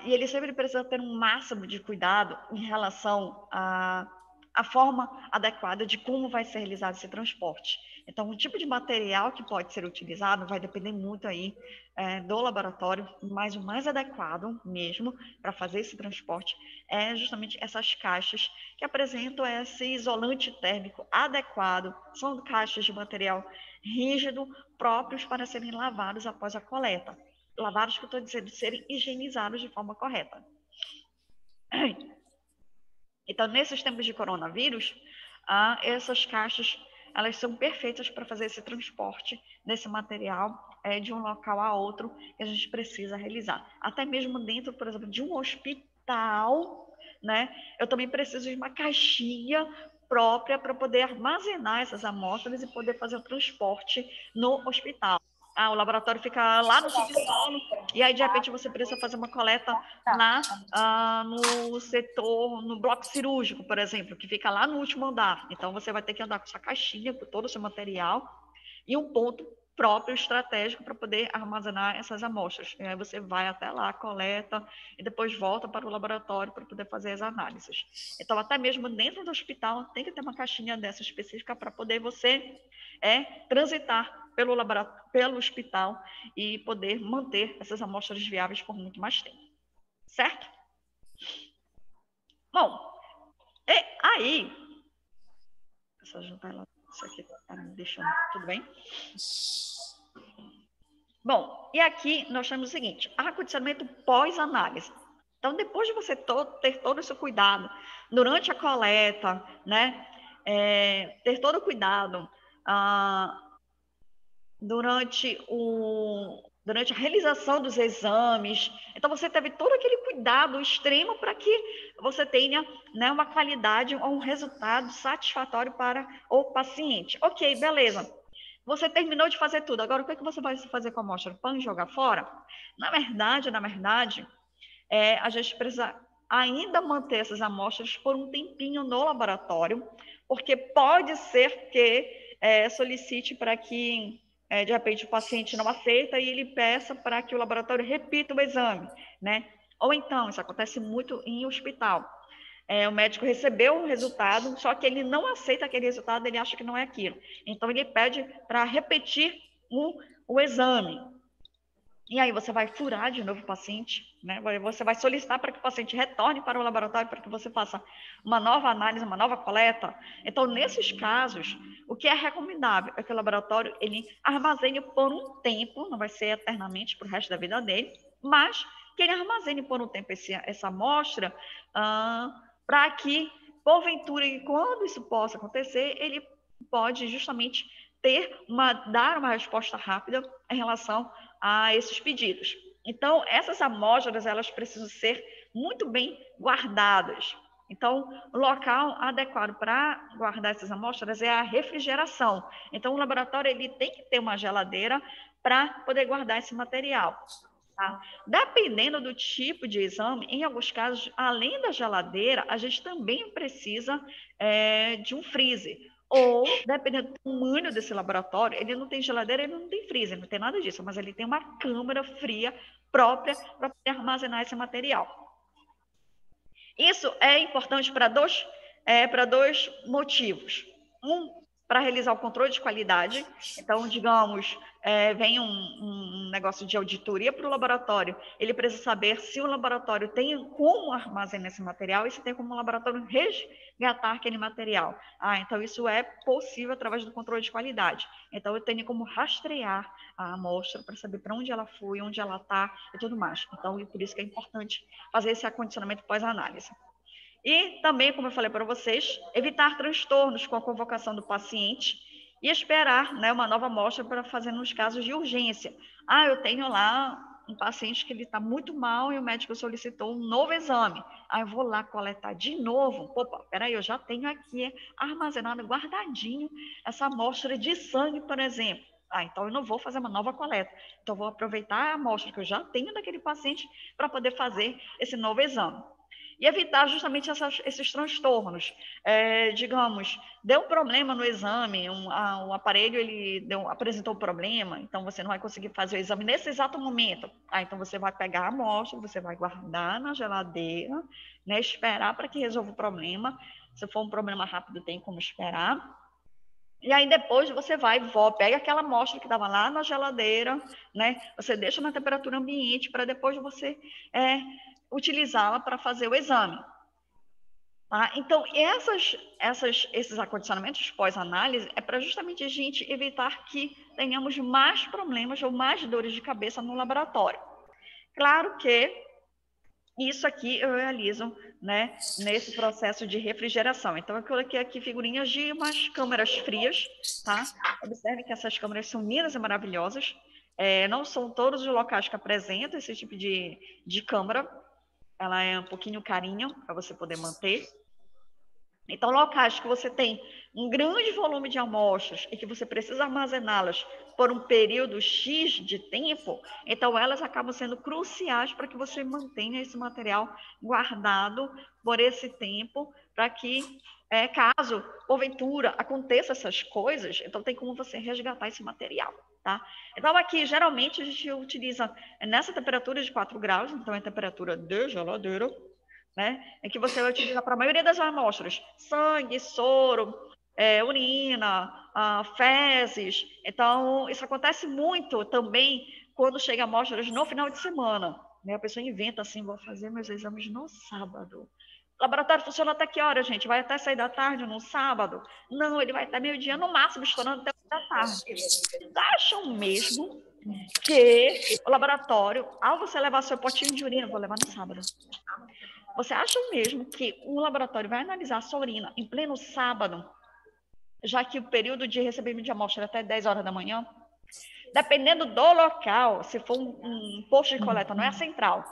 e ele sempre precisa ter um máximo de cuidado em relação à forma adequada de como vai ser realizado esse transporte. Então, o tipo de material que pode ser utilizado vai depender muito aí do laboratório, mas o mais adequado mesmo para fazer esse transporte é justamente essas caixas que apresentam esse isolante térmico adequado, são caixas de material rígido, próprios para serem lavados após a coleta. Lavados que eu estou dizendo, serem higienizados de forma correta. Então, nesses tempos de coronavírus, essas caixas, elas são perfeitas para fazer esse transporte desse material de um local a outro que a gente precisa realizar. Até mesmo dentro, por exemplo, de um hospital, né? Eu também preciso de uma caixinha própria para poder armazenar essas amostras e poder fazer o transporte no hospital. O laboratório fica lá no subsolo, e aí, de repente, você precisa fazer uma coleta lá no setor, no bloco cirúrgico, por exemplo, que fica lá no último andar. Então, você vai ter que andar com sua caixinha, com todo o seu material, e um ponto próprio estratégico para poder armazenar essas amostras. E aí você vai até lá, coleta e depois volta para o laboratório para poder fazer as análises. Então, até mesmo dentro do hospital, tem que ter uma caixinha dessa específica para poder você transitar pelo hospital e poder manter essas amostras viáveis por muito mais tempo. Certo? Bom, aí... Essa janela, isso aqui está me deixando... Tudo bem? Bom, e aqui nós temos o seguinte, acondicionamento pós-análise. Então, depois de você ter todo esse cuidado durante a coleta, né, ter todo o cuidado durante a realização dos exames, então você teve todo aquele cuidado extremo para que você tenha, né, uma qualidade ou um resultado satisfatório para o paciente. Ok, beleza. Você terminou de fazer tudo, agora o que você vai fazer com a amostra? Pão e jogar fora? Na verdade, a gente precisa ainda manter essas amostras por um tempinho no laboratório, porque pode ser que solicite para que, de repente, o paciente não aceita e ele peça para que o laboratório repita o exame, né? Ou então, isso acontece muito em hospital. O médico recebeu um resultado, só que ele não aceita aquele resultado, ele acha que não é aquilo. Então, ele pede para repetir o exame. E aí você vai furar de novo o paciente, né? Você vai solicitar para que o paciente retorne para o laboratório para que você faça uma nova análise, uma nova coleta. Então, nesses casos, o que é recomendável é que o laboratório ele armazene por um tempo, não vai ser eternamente para o resto da vida dele, mas que ele armazene por um tempo essa amostra para que, porventura, quando isso possa acontecer, ele pode justamente dar uma resposta rápida em relação a esses pedidos. Então, essas amostras, elas precisam ser muito bem guardadas. Então, o local adequado para guardar essas amostras é a refrigeração. Então, o laboratório ele tem que ter uma geladeira para poder guardar esse material. Tá? Dependendo do tipo de exame, em alguns casos, além da geladeira, a gente também precisa de um freezer. Ou, dependendo do tamanho desse laboratório, ele não tem geladeira, ele não tem freezer, não tem nada disso, mas ele tem uma câmara fria própria para poder armazenar esse material. Isso é importante para dois motivos. Para realizar o controle de qualidade. Então, digamos, vem um negócio de auditoria para o laboratório, ele precisa saber se o laboratório tem como armazenar esse material e se tem como o laboratório resgatar aquele material. Então isso é possível através do controle de qualidade. Então, eu tenho como rastrear a amostra para saber para onde ela foi, onde ela está e tudo mais. Então, por isso que é importante fazer esse acondicionamento pós-análise. E também, como eu falei para vocês, evitar transtornos com a convocação do paciente e esperar, né, uma nova amostra para fazer nos casos de urgência. Eu tenho lá um paciente que ele está muito mal e o médico solicitou um novo exame. Eu vou lá coletar de novo. Opa, peraí, eu já tenho aqui armazenado, guardadinho, essa amostra de sangue, por exemplo. Então eu não vou fazer uma nova coleta. Então eu vou aproveitar a amostra que eu já tenho daquele paciente para poder fazer esse novo exame. E evitar justamente esses transtornos. Digamos, deu um problema no exame, o aparelho apresentou um problema, então você não vai conseguir fazer o exame nesse exato momento. Então você vai pegar a amostra, você vai guardar na geladeira, né, esperar para que resolva o problema. Se for um problema rápido, tem como esperar. E aí depois você pega aquela amostra que estava lá na geladeira, né? Você deixa na temperatura ambiente para depois você utilizá-la para fazer o exame. Tá? Então, esses acondicionamentos pós-análise é para justamente a gente evitar que tenhamos mais problemas ou mais dores de cabeça no laboratório. Claro que isso aqui eu realizo, né, nesse processo de refrigeração. Então, eu coloquei aqui figurinhas de umas câmaras frias, tá? Observe que essas câmaras são lindas e maravilhosas. Não são todos os locais que apresentam esse tipo de câmara. Ela é um pouquinho carinha para você poder manter. Então, locais que você tem um grande volume de amostras e que você precisa armazená-las por um período X de tempo, então elas acabam sendo cruciais para que você mantenha esse material guardado por esse tempo, para que, caso, porventura, aconteça essas coisas, então tem como você resgatar esse material, tá? Então, aqui, geralmente, a gente utiliza nessa temperatura de 4 graus, então é temperatura de geladeira, né? É que você vai utilizar para a maioria das amostras, sangue, soro, urina, fezes. Então, isso acontece muito também quando chega amostras no final de semana, né? A pessoa inventa assim, vou fazer meus exames no sábado. O laboratório funciona até que hora, gente? Vai até 6 da tarde no sábado? Não, ele vai até meio-dia, no máximo, estourando até 1 da tarde. Vocês acham mesmo que o laboratório, ao você levar seu potinho de urina, vou levar no sábado, você acha mesmo que um laboratório vai analisar a sua urina em pleno sábado, já que o período de recebimento de amostra é até 10 horas da manhã? Dependendo do local, se for um posto de coleta, não é a central,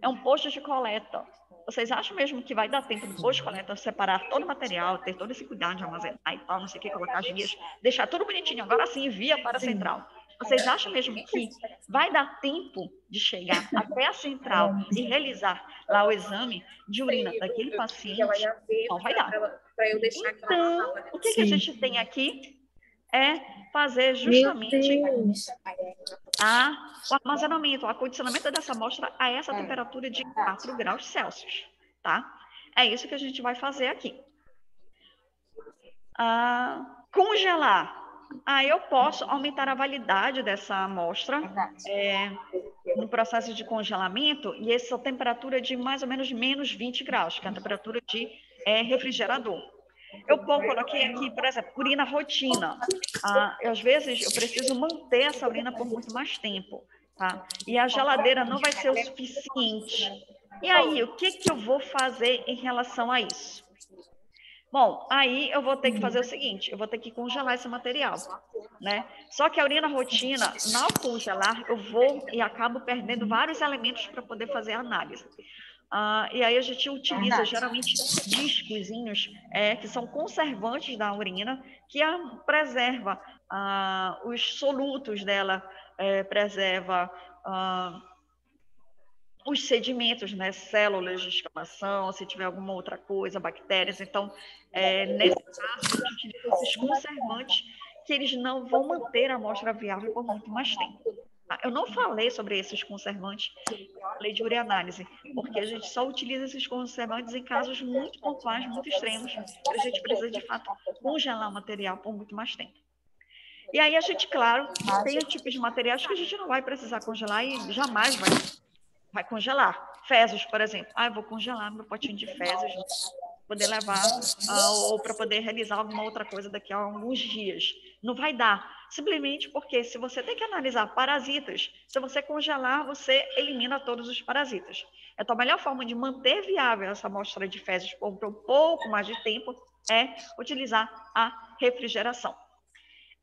é um posto de coleta. Vocês acham mesmo que vai dar tempo do posto de coleta separar todo o material, ter todo esse cuidado de armazenar e tal, não sei o que, colocar as guias, deixar tudo bonitinho, agora sim, envia para a central? Vocês acham mesmo que vai dar tempo de chegar até a central e realizar lá o exame de urina daquele paciente? Não vai dar. Então, o que a gente tem aqui é fazer justamente o armazenamento, o acondicionamento dessa amostra a essa temperatura de 4 graus Celsius, tá? É isso que a gente vai fazer aqui. Congelar. Eu posso aumentar a validade dessa amostra no processo de congelamento, e essa temperatura de mais ou menos menos 20 graus, que é a temperatura de refrigerador. Eu coloquei aqui, por exemplo, urina rotina. Às vezes, eu preciso manter essa urina por muito mais tempo, tá? E a geladeira não vai ser o suficiente. E aí, o que eu vou fazer em relação a isso? Bom, aí eu vou ter que fazer o seguinte, eu vou ter que congelar esse material, né? Só que a urina rotina, ao congelar, eu vou e acabo perdendo vários elementos para poder fazer a análise. E aí a gente utiliza geralmente discozinhos que são conservantes da urina, que preserva os solutos dela, preserva os sedimentos, né, células de escamação, se tiver alguma outra coisa, bactérias. Então, nesse caso, a gente utiliza esses conservantes que eles não vão manter a amostra viável por muito mais tempo. Eu não falei sobre esses conservantes, falei de ureanálise, porque a gente só utiliza esses conservantes em casos muito pontuais, muito extremos, que a gente precisa, de fato, congelar o material por muito mais tempo. E aí a gente, claro, tem tipos de materiais que a gente não vai precisar congelar e jamais vai congelar. Fezes, por exemplo. Eu vou congelar meu potinho de fezes, poder levar ou para poder realizar alguma outra coisa daqui a alguns dias. Não vai dar. Simplesmente porque se você tem que analisar parasitas, se você congelar, você elimina todos os parasitas. Então, a melhor forma de manter viável essa amostra de fezes por um pouco mais de tempo é utilizar a refrigeração.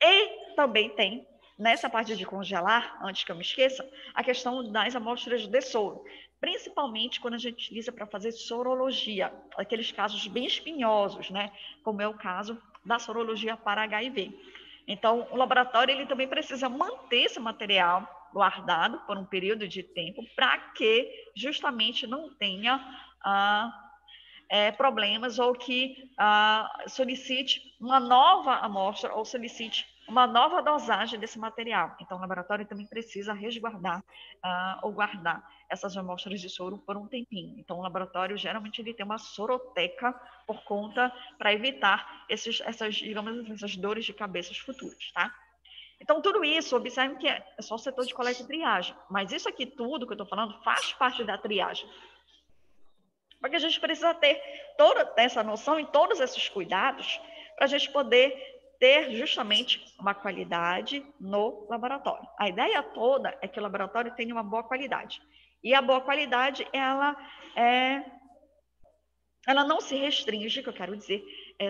E também tem, nessa parte de congelar, antes que eu me esqueça, a questão das amostras de soro, principalmente quando a gente utiliza para fazer sorologia, aqueles casos bem espinhosos, né? Como é o caso da sorologia para HIV. Então, o laboratório ele também precisa manter esse material guardado por um período de tempo para que justamente não tenha problemas ou que solicite uma nova amostra ou solicite uma nova dosagem desse material. Então, o laboratório também precisa resguardar ou guardar essas amostras de soro por um tempinho. Então, o laboratório, geralmente, ele tem uma soroteca por conta, para evitar essas dores de cabeça futuras, tá? Então, tudo isso, observe que é só o setor de coleta e triagem. Mas isso aqui tudo que eu estou falando faz parte da triagem. Porque a gente precisa ter toda essa noção e todos esses cuidados para a gente poder ter justamente uma qualidade no laboratório. A ideia toda é que o laboratório tenha uma boa qualidade. E a boa qualidade, ela não se restringe, que eu quero dizer,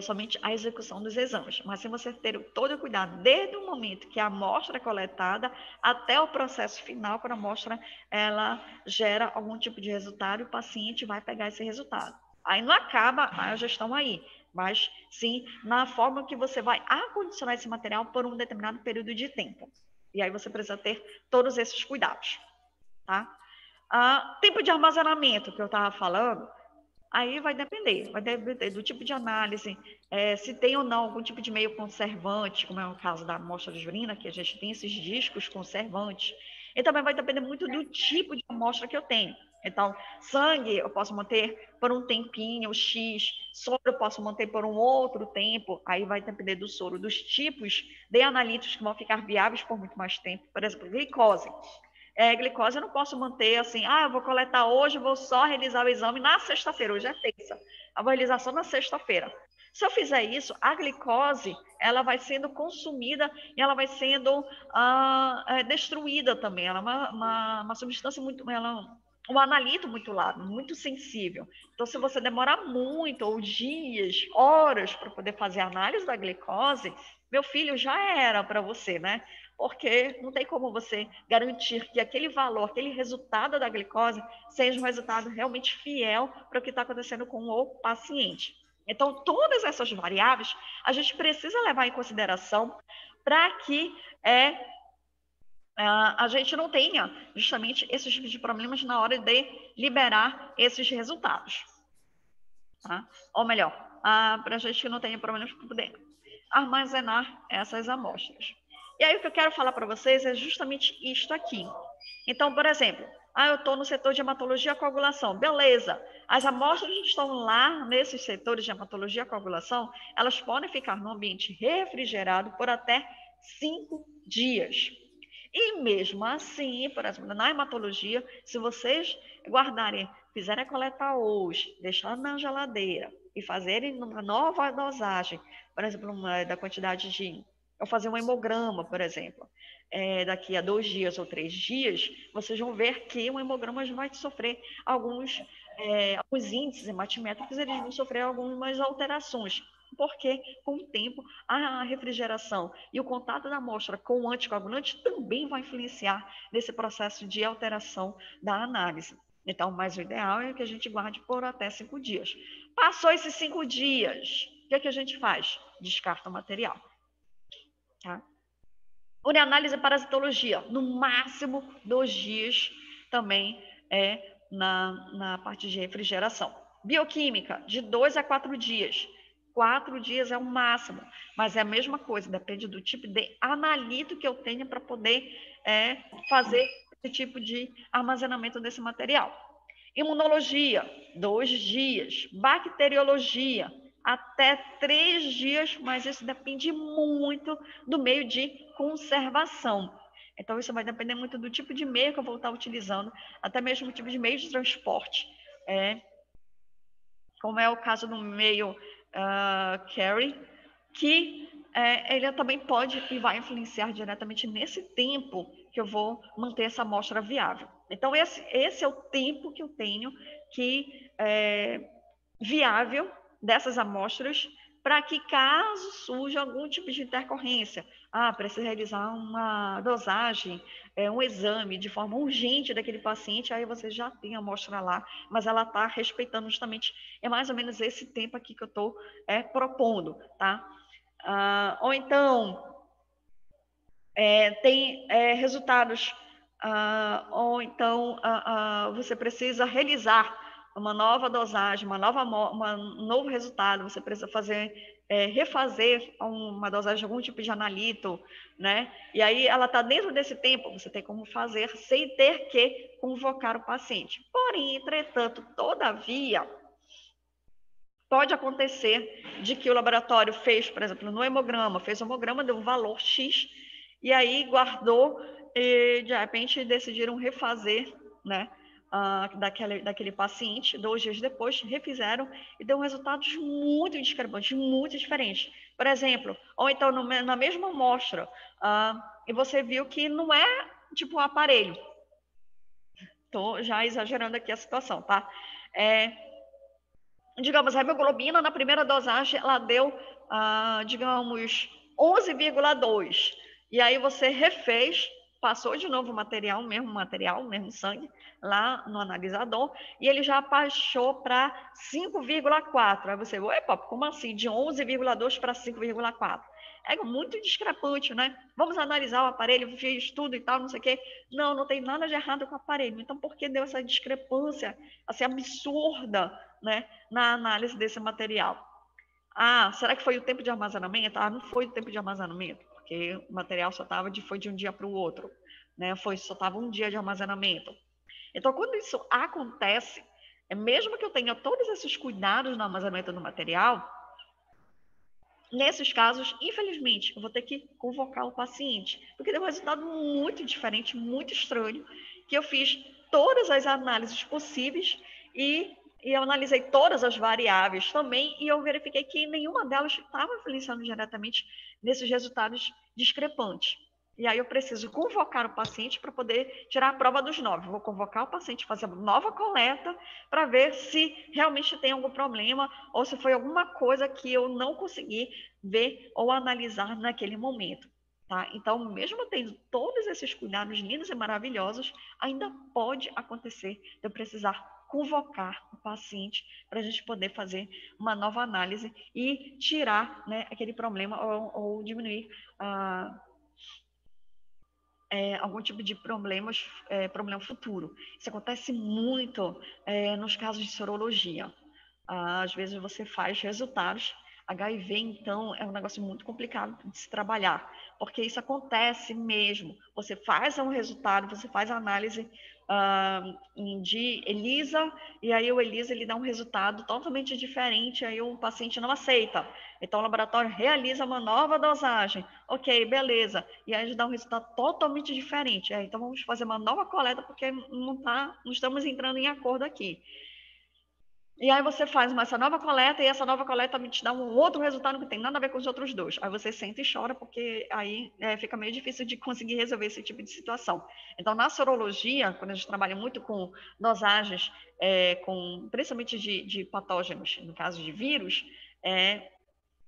somente à execução dos exames, mas se você ter todo o cuidado, desde o momento que a amostra é coletada até o processo final, quando a amostra ela gera algum tipo de resultado, o paciente vai pegar esse resultado. Aí não acaba a gestão aí, mas sim na forma que você vai acondicionar esse material por um determinado período de tempo. E aí você precisa ter todos esses cuidados, tá? Tempo de armazenamento que eu estava falando, Aí vai depender do tipo de análise, se tem ou não algum tipo de meio conservante, como é o caso da amostra de urina, que a gente tem esses discos conservantes. E também vai depender muito do tipo de amostra que eu tenho. Então, sangue eu posso manter por um tempinho, X, soro eu posso manter por um outro tempo, aí vai depender do soro, dos tipos de analíticos que vão ficar viáveis por muito mais tempo. Por exemplo, glicose. Glicose eu não posso manter assim, eu vou coletar hoje, vou só realizar o exame na sexta-feira, hoje é terça, eu vou realizar só na sexta-feira. Se eu fizer isso, a glicose, ela vai sendo consumida e ela vai sendo destruída também. Ela é uma substância muito, um analito muito largo, muito sensível. Então, se você demorar muito, ou dias, horas, para poder fazer a análise da glicose, meu filho, já era para você, né? Porque não tem como você garantir que aquele valor, aquele resultado da glicose seja um resultado realmente fiel para o que está acontecendo com o paciente. Então, todas essas variáveis a gente precisa levar em consideração para que a gente não tenha justamente esses tipos de problemas na hora de liberar esses resultados. Tá? Ou melhor, para a gente não tenha problemas para poder armazenar essas amostras. E aí o que eu quero falar para vocês é justamente isto aqui. Então, por exemplo, eu estou no setor de hematologia e coagulação. Beleza, as amostras que estão lá nesses setores de hematologia e coagulação, elas podem ficar no ambiente refrigerado por até 5 dias. E mesmo assim, por exemplo, na hematologia, se vocês fizerem a coleta hoje, deixar na geladeira e fazerem uma nova dosagem, por exemplo, da quantidade de... Eu fazer um hemograma, por exemplo, daqui a 2 dias ou 3 dias, vocês vão ver que o hemograma vai sofrer alguns índices hematimétricos, eles vão sofrer algumas alterações. Porque, com o tempo, a refrigeração e o contato da amostra com o anticoagulante também vai influenciar nesse processo de alteração da análise. Então, mas o ideal é que a gente guarde por até 5 dias. Passou esses 5 dias, o que a gente faz? Descarta o material. Tá? Ureanálise e parasitologia, no máximo 2 dias também na parte de refrigeração. Bioquímica, de 2 a 4 dias. 4 dias é o máximo, mas é a mesma coisa, depende do tipo de analito que eu tenha para poder fazer esse tipo de armazenamento desse material. Imunologia, 2 dias. Bacteriologia, até 3 dias, mas isso depende muito do meio de conservação. Então, isso vai depender muito do tipo de meio que eu vou estar utilizando, até mesmo o tipo de meio de transporte. Como é o caso do meio carry, que ele também pode e vai influenciar diretamente nesse tempo que eu vou manter essa amostra viável. Então, esse é o tempo que eu tenho que viável dessas amostras para que, caso surja algum tipo de intercorrência, precisa realizar uma dosagem, um exame de forma urgente daquele paciente, aí você já tem a amostra lá, mas ela está respeitando justamente, mais ou menos esse tempo aqui que eu estou propondo, tá? Ou então, tem resultados, ou então você precisa realizar uma nova dosagem, um novo resultado, você precisa refazer uma dosagem de algum tipo de analito, né? E aí ela está dentro desse tempo, você tem como fazer sem ter que convocar o paciente. Porém, entretanto, todavia, pode acontecer de que o laboratório fez, por exemplo, no hemograma, fez o hemograma, deu um valor X, e aí guardou, e de repente decidiram refazer, né, daquele paciente, 2 dias depois, refizeram e deu resultados muito discrepantes, muito diferentes. Por exemplo, ou então na mesma amostra, e você viu que não é tipo um aparelho. Estou já exagerando aqui a situação, tá? Digamos, a hemoglobina na primeira dosagem, ela deu, digamos, 11,2. E aí você refez passou de novo o material, mesmo sangue, lá no analisador, e ele já baixou para 5,4. Aí você, opa, como assim? De 11,2 para 5,4. É muito discrepante, né? Vamos analisar o aparelho, fiz tudo e tal, não sei o quê. Não tem nada de errado com o aparelho. Então, por que deu essa discrepância, assim, absurda, né, na análise desse material? Será que foi o tempo de armazenamento? Não foi o tempo de armazenamento, porque o material foi de um dia para o outro, né? Só estava um dia de armazenamento. Então, quando isso acontece, mesmo que eu tenha todos esses cuidados no armazenamento do material, nesses casos, infelizmente, eu vou ter que convocar o paciente, porque deu um resultado muito diferente, muito estranho, que eu fiz todas as análises possíveis e eu analisei todas as variáveis também e eu verifiquei que nenhuma delas estava influenciando diretamente nesses resultados discrepantes. E aí eu preciso convocar o paciente para poder tirar a prova dos 9. Vou convocar o paciente, fazer uma nova coleta para ver se realmente tem algum problema ou se foi alguma coisa que eu não consegui ver ou analisar naquele momento. Tá? Então, mesmo tendo todos esses cuidados lindos e maravilhosos, ainda pode acontecer de eu precisar convocar o paciente para a gente poder fazer uma nova análise e tirar, né, aquele problema ou diminuir algum tipo de problema futuro. Isso acontece muito nos casos de sorologia. Às vezes você faz resultados. HIV, então, é um negócio muito complicado de se trabalhar, porque isso acontece mesmo. Você faz um resultado, você faz a análise de ELISA, e aí o ELISA ele dá um resultado totalmente diferente, aí o paciente não aceita. Então, o laboratório realiza uma nova dosagem. Ok, beleza. E aí dá um resultado totalmente diferente. Então, vamos fazer uma nova coleta, porque não estamos entrando em acordo aqui. E aí você faz essa nova coleta, e essa nova coleta te dá um outro resultado que tem nada a ver com os outros dois. Aí você senta e chora, porque aí fica meio difícil de conseguir resolver esse tipo de situação. Então, na sorologia, quando a gente trabalha muito com dosagens, principalmente de patógenos, no caso de vírus,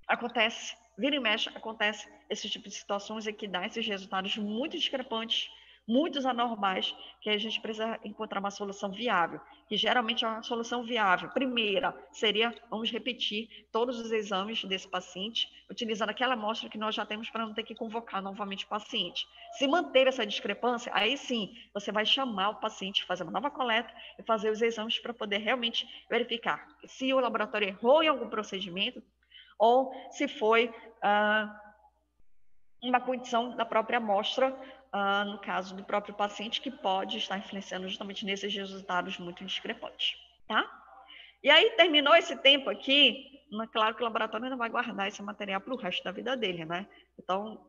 acontece, vira e mexe, acontece esse tipo de situações e que dá esses resultados muito discrepantes, muitos anormais, que a gente precisa encontrar uma solução viável, que geralmente é uma solução viável. Primeira seria, vamos repetir todos os exames desse paciente, utilizando aquela amostra que nós já temos para não ter que convocar novamente o paciente. Se manter essa discrepância, aí sim, você vai chamar o paciente, fazer uma nova coleta e fazer os exames para poder realmente verificar se o laboratório errou em algum procedimento, ou se foi uma condição da própria amostra, no caso do próprio paciente, que pode estar influenciando justamente nesses resultados muito discrepantes, tá? E aí, terminou esse tempo aqui, claro que o laboratório ainda vai guardar esse material para o resto da vida dele, né? Então,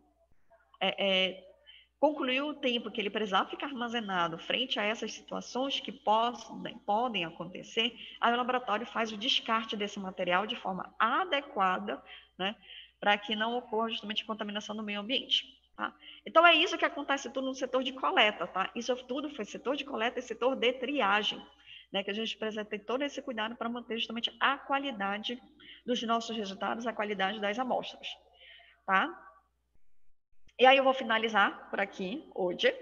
concluiu o tempo que ele precisava ficar armazenado frente a essas situações que podem acontecer, aí o laboratório faz o descarte desse material de forma adequada, né, para que não ocorra justamente contaminação no meio ambiente. Tá? Então, é isso que acontece tudo no setor de coleta. Tá? Isso tudo foi setor de coleta e setor de triagem, né, que a gente precisa ter todo esse cuidado para manter justamente a qualidade dos nossos resultados, a qualidade das amostras. Tá? E aí eu vou finalizar por aqui hoje.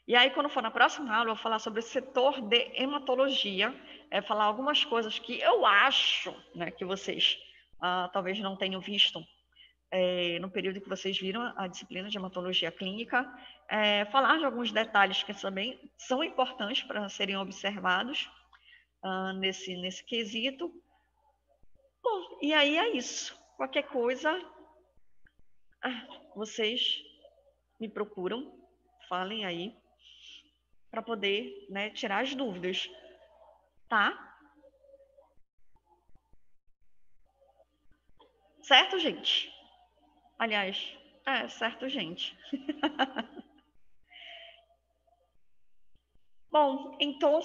E aí, quando for na próxima aula, eu vou falar sobre o setor de hematologia, falar algumas coisas que eu acho, né, que vocês talvez não tenham visto no período que vocês viram a disciplina de hematologia clínica, falar de alguns detalhes que também são importantes para serem observados nesse quesito. Bom, e aí é isso. Qualquer coisa, vocês me procuram, falem aí, para poder, né, tirar as dúvidas, tá? Certo, gente? Aliás, certo, gente. Bom, então,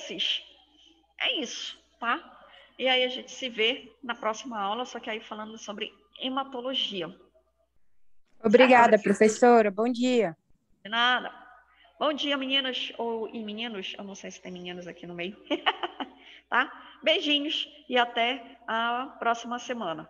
é isso, tá? E aí a gente se vê na próxima aula, só que aí falando sobre hematologia. Obrigada, Certo? professora. Bom dia. De nada. Bom dia, meninas e meninos. Eu não sei se tem meninos aqui no meio. Tá? Beijinhos e até a próxima semana.